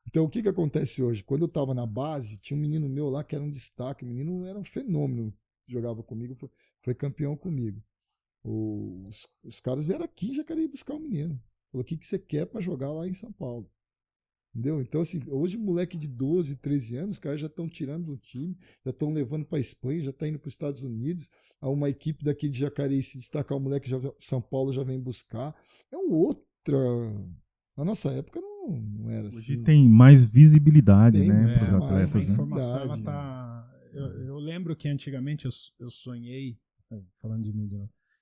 [SPEAKER 3] Então, o que acontece hoje? Quando eu estava na base, tinha um menino meu lá que era um destaque. O menino era um fenômeno. Jogava comigo, foi campeão comigo. Os caras vieram aqui e já queriam ir buscar o menino. Falou, o que você quer para jogar lá em São Paulo? Entendeu? Então, assim, hoje moleque de 12, 13 anos, os caras já estão tirando do time, já estão levando para a Espanha, já está indo para os Estados Unidos. Uma equipe daqui de Jacareí, se destacar, o moleque São Paulo já vem buscar. É outra... Na nossa época não era assim.
[SPEAKER 1] Hoje tem mais visibilidade, né, para os atletas.
[SPEAKER 2] A informação, ela tá... Eu lembro que antigamente eu sonhei, falando de mim,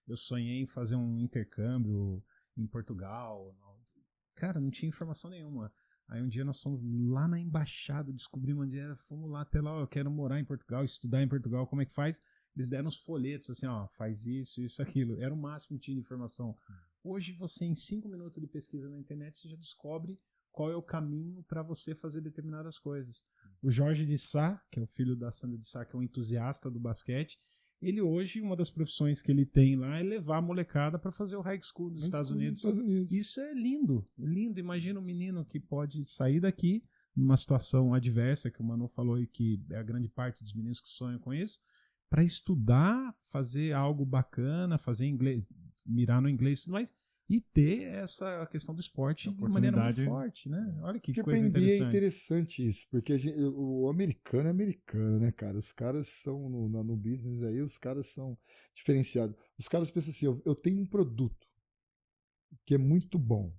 [SPEAKER 2] eu sonhei em fazer um intercâmbio em Portugal. Cara, não tinha informação nenhuma. Aí um dia nós fomos lá na embaixada, descobrimos onde era, fomos lá até lá, eu quero morar em Portugal, estudar em Portugal, como é que faz? Eles deram os folhetos, assim, ó, faz isso, aquilo. Era o máximo que tinha de informação. Hoje você, em 5 minutos de pesquisa na internet, você já descobre qual é o caminho para você fazer determinadas coisas. O Jorge de Sá, que é o filho da Sandra de Sá, que é um entusiasta do basquete, ele hoje, uma das profissões que ele tem lá é levar a molecada para fazer o high school dos Estados Unidos. Isso é lindo, lindo. Imagina um menino que pode sair daqui, numa situação adversa, que o Manu falou aí, que é a grande parte dos meninos que sonham com isso, para estudar, fazer algo bacana, fazer inglês, mirar no inglês, mas e ter essa questão do esporte de maneira muito forte, né? Olha que coisa interessante.
[SPEAKER 3] É interessante isso, porque o americano é americano, né, cara? Os caras são, no business aí, os caras são diferenciados. Os caras pensam assim, eu tenho um produto que é muito bom.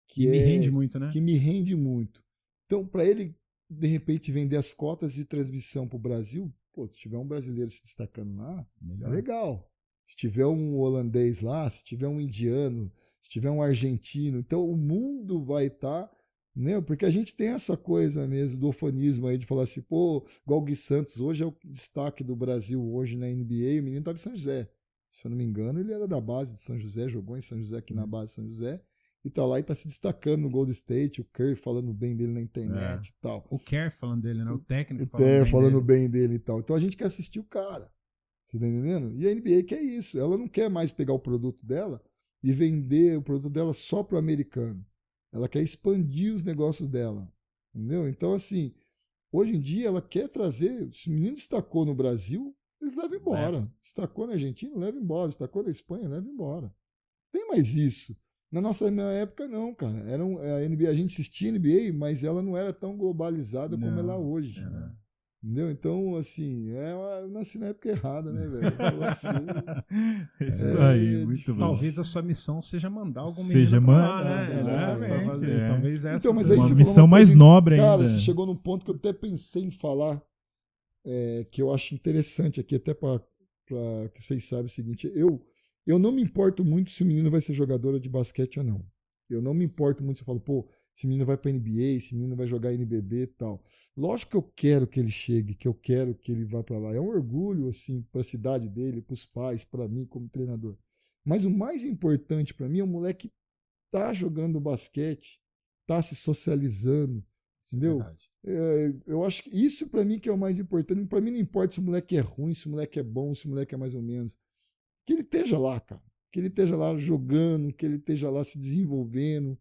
[SPEAKER 2] Que me rende muito, né?
[SPEAKER 3] Que me rende muito. Então, para ele, de repente, vender as cotas de transmissão para o Brasil, pô, se tiver um brasileiro se destacando lá, é legal. Se tiver um holandês lá, se tiver um indiano, se tiver um argentino, então o mundo vai estar, né? Porque a gente tem essa coisa mesmo do ufanismo aí de falar assim, pô, igual o Gui Santos, hoje é o destaque do Brasil hoje na NBA, o menino estava em São José. Se eu não me engano, ele era da base de São José, jogou em São José, aqui na base de São José, e tá lá e tá se destacando no Golden State, o Curry falando bem dele na internet e tal.
[SPEAKER 2] O Kerr falando dele, né? O técnico
[SPEAKER 3] falando bem dele e tal. Então a gente quer assistir o cara. Você tá entendendo? E a NBA quer isso. Ela não quer mais pegar o produto dela e vender o produto dela só para o americano. Ela quer expandir os negócios dela. Entendeu? Então, assim, hoje em dia ela quer trazer. Se o menino destacou no Brasil, eles levam embora. Destacou na Argentina, leva embora. Destacou na Espanha, leva embora. Tem mais isso. Na nossa época, não, cara. A NBA, a gente assistia a NBA, mas ela não era tão globalizada como ela é hoje. Entendeu? Então, assim, eu nasci na época errada, né, velho?
[SPEAKER 1] Isso aí, muito bom.
[SPEAKER 2] Talvez a sua missão seja mandar algum menino pra lá, né?
[SPEAKER 1] Exatamente.
[SPEAKER 2] Talvez essa
[SPEAKER 3] então, mas
[SPEAKER 2] seja
[SPEAKER 3] aí
[SPEAKER 1] uma missão mais nobre ainda.
[SPEAKER 3] Cara, você chegou num ponto que eu até pensei em falar, que eu acho interessante aqui, até para que vocês saibam o seguinte, eu não me importo muito se o menino vai ser jogador de basquete ou não. Eu não me importo muito se eu falo, pô, esse menino vai para NBA, esse menino vai jogar NBB e tal. Lógico que eu quero que ele chegue, que eu quero que ele vá para lá. É um orgulho, assim, para a cidade dele, para os pais, para mim como treinador. Mas o mais importante para mim é o moleque tá jogando basquete, tá se socializando, entendeu? Eu acho que isso para mim que é o mais importante. Para mim não importa se o moleque é ruim, se o moleque é bom, se o moleque é mais ou menos. Que ele esteja lá, cara. Que ele esteja lá jogando, que ele esteja lá se desenvolvendo.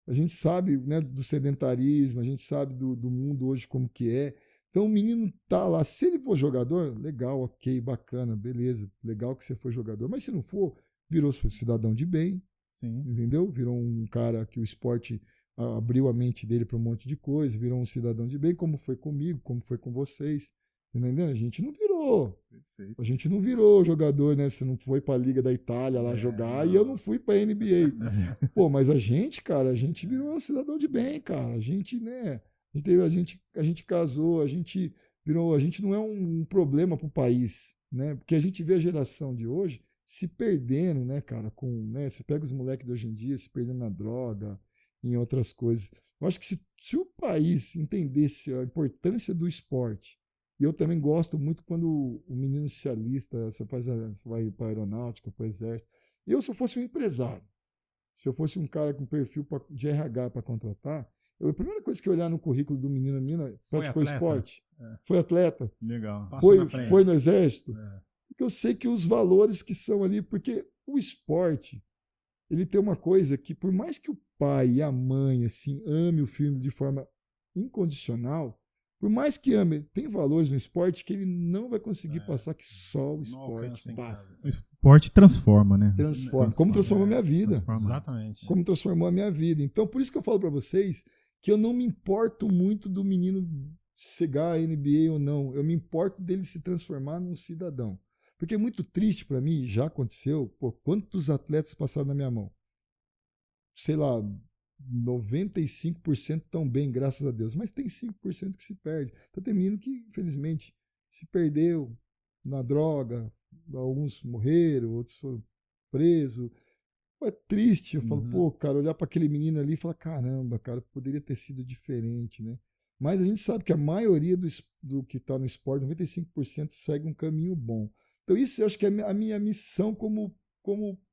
[SPEAKER 3] A gente sabe, né, do sedentarismo, a gente sabe do mundo hoje como que é. Então o menino tá lá, se ele for jogador, legal, ok, bacana, beleza, legal que você foi jogador. Mas se não for, virou cidadão de bem, entendeu? Virou um cara que o esporte abriu a mente dele para um monte de coisa, virou um cidadão de bem, como foi comigo, como foi com vocês. Entendeu? A gente não virou. Perfeito. A gente não virou jogador, né? Você não foi para a Liga da Itália lá jogar e eu não fui para a NBA. Pô, mas a gente, cara, a gente virou um cidadão de bem, cara. A gente, né? A gente casou, a gente virou. A gente não é um problema para o país, né? Porque a gente vê a geração de hoje se perdendo, né, cara? Né? Você pega os moleques de hoje em dia se perdendo na droga, em outras coisas. Eu acho que se o país entendesse a importância do esporte. E eu também gosto muito quando o menino se alista, você vai para a aeronáutica, para o exército. Se eu fosse um empresário, se eu fosse um cara com perfil de RH para contratar, a primeira coisa que eu olhar no currículo do menino, a menina praticou esporte, foi atleta,
[SPEAKER 1] legal,
[SPEAKER 3] foi no exército, porque eu sei que os valores que são ali, porque o esporte, ele tem uma coisa que por mais que o pai e a mãe assim ame o filho de forma incondicional, por mais que ame, tem valores no esporte que ele não vai conseguir passar que só o esporte passa.
[SPEAKER 1] O esporte transforma, né?
[SPEAKER 3] Transforma. Como transformou a minha vida.
[SPEAKER 2] Exatamente.
[SPEAKER 3] Como transformou a minha vida. Então, por isso que eu falo para vocês que eu não me importo muito do menino chegar à NBA ou não. Eu me importo dele se transformar num cidadão. Porque é muito triste para mim, já aconteceu, quantos atletas passaram na minha mão? Sei lá, 95% estão bem, graças a Deus, mas tem 5% que se perde. Então tem menino que, infelizmente, se perdeu na droga, alguns morreram, outros foram presos. É triste, eu falo, pô, cara, olhar para aquele menino ali e falar, caramba, cara, poderia ter sido diferente, né? Mas a gente sabe que a maioria do que está no esporte, 95%, segue um caminho bom. Então isso eu acho que é a minha missão como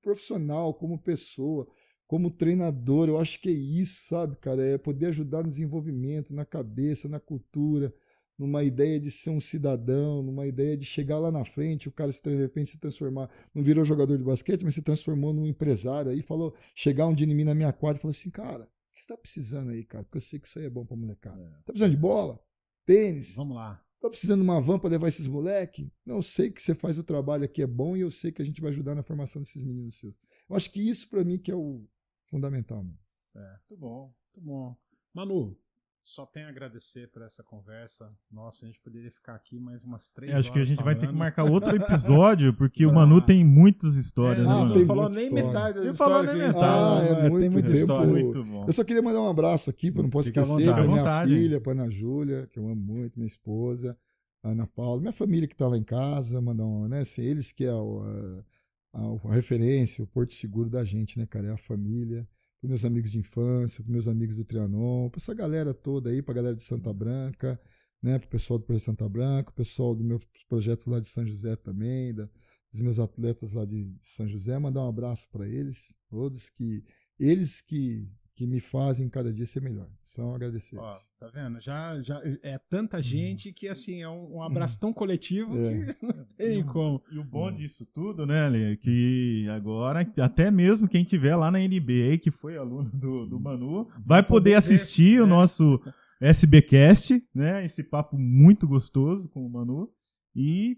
[SPEAKER 3] profissional, como pessoa, como treinador, eu acho que é isso, sabe, cara? É poder ajudar no desenvolvimento, na cabeça, na cultura, numa ideia de ser um cidadão, numa ideia de chegar lá na frente, o cara de repente se transformar, não virou jogador de basquete, mas se transformou num empresário. Aí falou, chegar um dia em mim na minha quadra e falou assim, cara, que você tá precisando aí, cara? Porque eu sei que isso aí é bom pra molecada. Tá precisando de bola? Tênis?
[SPEAKER 2] Vamos lá.
[SPEAKER 3] Tá precisando de uma van pra levar esses moleque? Não, eu sei que você faz o trabalho aqui é bom e eu sei que a gente vai ajudar na formação desses meninos seus. Eu acho que isso pra mim que é o fundamental, mano.
[SPEAKER 2] Muito bom, muito bom. Manu, só tenho a agradecer por essa conversa. Nossa, a gente poderia ficar aqui mais umas 3 horas.
[SPEAKER 1] Acho que a gente vai ter que
[SPEAKER 2] falando.
[SPEAKER 1] marcar outro episódio, porque o Manu tem muitas histórias. né,
[SPEAKER 2] não
[SPEAKER 1] mano?
[SPEAKER 3] tem
[SPEAKER 2] falou
[SPEAKER 3] muita
[SPEAKER 2] nem
[SPEAKER 3] história.
[SPEAKER 2] metade das
[SPEAKER 1] Ele falou
[SPEAKER 2] histórias
[SPEAKER 1] nem
[SPEAKER 2] que ele
[SPEAKER 1] metade.
[SPEAKER 2] tá,
[SPEAKER 3] é muito
[SPEAKER 2] tem muita
[SPEAKER 3] tempo.
[SPEAKER 2] história.
[SPEAKER 1] Muito bom.
[SPEAKER 3] Eu só queria mandar um abraço aqui, não posso
[SPEAKER 1] Fica à
[SPEAKER 3] esquecer,
[SPEAKER 1] vontade.
[SPEAKER 3] pra minha
[SPEAKER 1] À vontade.
[SPEAKER 3] filha, pra Ana Júlia, que eu amo muito, minha esposa, a Ana Paula, minha família que tá lá em casa, mandar um, né, assim, eles que é a referência, o porto seguro da gente, né, cara, é a família, pros meus amigos de infância, pros meus amigos do Trianon, pra essa galera toda aí, pra galera de Santa Branca, né, pro pessoal do Projeto Santa Branca, o pessoal dos meus projetos lá de São José também, dos meus atletas lá de São José, mandar um abraço para eles, todos eles que me fazem cada dia ser melhor. São agradecidos.
[SPEAKER 2] Ó, tá vendo? Já é tanta gente que, assim, é um abraço tão coletivo que não tem como.
[SPEAKER 1] E o bom disso tudo, né, Ale, que agora até mesmo quem tiver lá na NBA, que foi aluno do Manu, vai poder assistir o nosso SBcast, né, esse papo muito gostoso com o Manu, e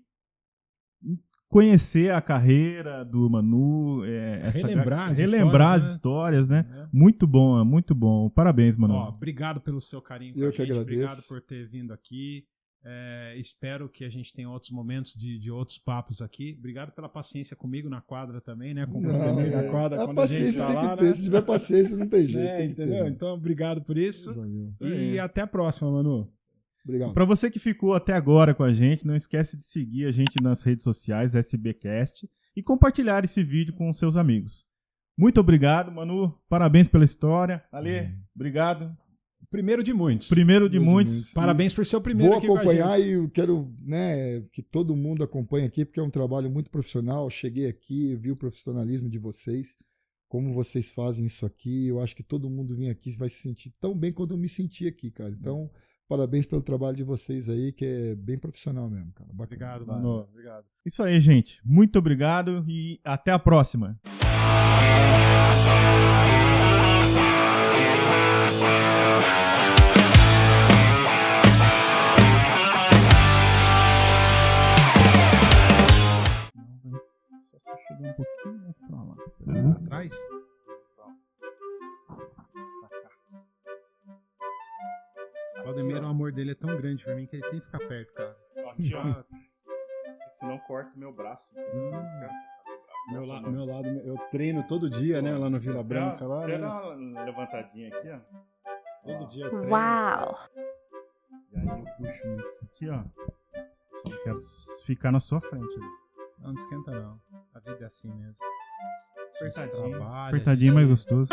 [SPEAKER 1] conhecer a carreira do Manu, relembrar as histórias, né? Muito bom, muito bom. Parabéns, Manu.
[SPEAKER 2] Ó, obrigado pelo seu carinho com
[SPEAKER 3] Eu
[SPEAKER 2] a
[SPEAKER 3] que
[SPEAKER 2] gente.
[SPEAKER 3] agradeço.
[SPEAKER 2] Obrigado por ter vindo aqui. Espero que a gente tenha outros momentos de outros papos aqui. Obrigado pela paciência comigo na quadra também, né? Com o Claudemir na quadra,
[SPEAKER 3] a
[SPEAKER 2] quando a gente
[SPEAKER 3] paciência
[SPEAKER 2] tá
[SPEAKER 3] tem
[SPEAKER 2] lá,
[SPEAKER 3] que ter.
[SPEAKER 2] né?
[SPEAKER 3] Se tiver paciência, não tem jeito. tem que ter,
[SPEAKER 2] Entendeu?
[SPEAKER 3] né?
[SPEAKER 2] Então, obrigado por isso.
[SPEAKER 3] Valeu.
[SPEAKER 2] E até a próxima, Manu.
[SPEAKER 3] Obrigado.
[SPEAKER 1] Para você que ficou até agora com a gente, não esquece de seguir a gente nas redes sociais, SBcast, e compartilhar esse vídeo com seus amigos. Muito obrigado, Manu. Parabéns pela história. Ale, obrigado.
[SPEAKER 2] Primeiro de muitos.
[SPEAKER 1] Primeiro de muitos.
[SPEAKER 2] Parabéns por ser o primeiro
[SPEAKER 3] Vou
[SPEAKER 2] aqui com a
[SPEAKER 3] acompanhar
[SPEAKER 2] gente.
[SPEAKER 3] e eu quero, né, que todo mundo acompanhe aqui, porque é um trabalho muito profissional. Cheguei aqui, vi o profissionalismo de vocês, como vocês fazem isso aqui. Eu acho que todo mundo vem aqui vai se sentir tão bem quanto eu me senti aqui, cara. Então, parabéns pelo trabalho de vocês aí, que é bem profissional mesmo, cara. Bacana.
[SPEAKER 2] Obrigado, Manu. Obrigado.
[SPEAKER 1] Isso aí, gente. Muito obrigado e até a próxima. Só chegar um pouquinho mais pra lá.
[SPEAKER 2] Atrás? O Claudemir, o amor dele é tão grande pra mim que ele tem que ficar perto, cara.
[SPEAKER 1] Aqui, ó. Senão corta o meu braço.
[SPEAKER 2] Meu lado, eu treino todo dia, né, lá no Vila Branca. Lá,
[SPEAKER 1] Quer
[SPEAKER 2] né?
[SPEAKER 1] dar uma levantadinha aqui, ó?
[SPEAKER 2] Todo dia eu treino.
[SPEAKER 4] Uau!
[SPEAKER 1] E aí eu puxo muito aqui, ó. Só quero ficar na sua frente.
[SPEAKER 2] Não esquenta não. A vida é assim mesmo.
[SPEAKER 1] Apertadinho.
[SPEAKER 2] Trabalha,
[SPEAKER 1] Apertadinho
[SPEAKER 2] a
[SPEAKER 1] mais
[SPEAKER 2] gente-
[SPEAKER 1] gostoso.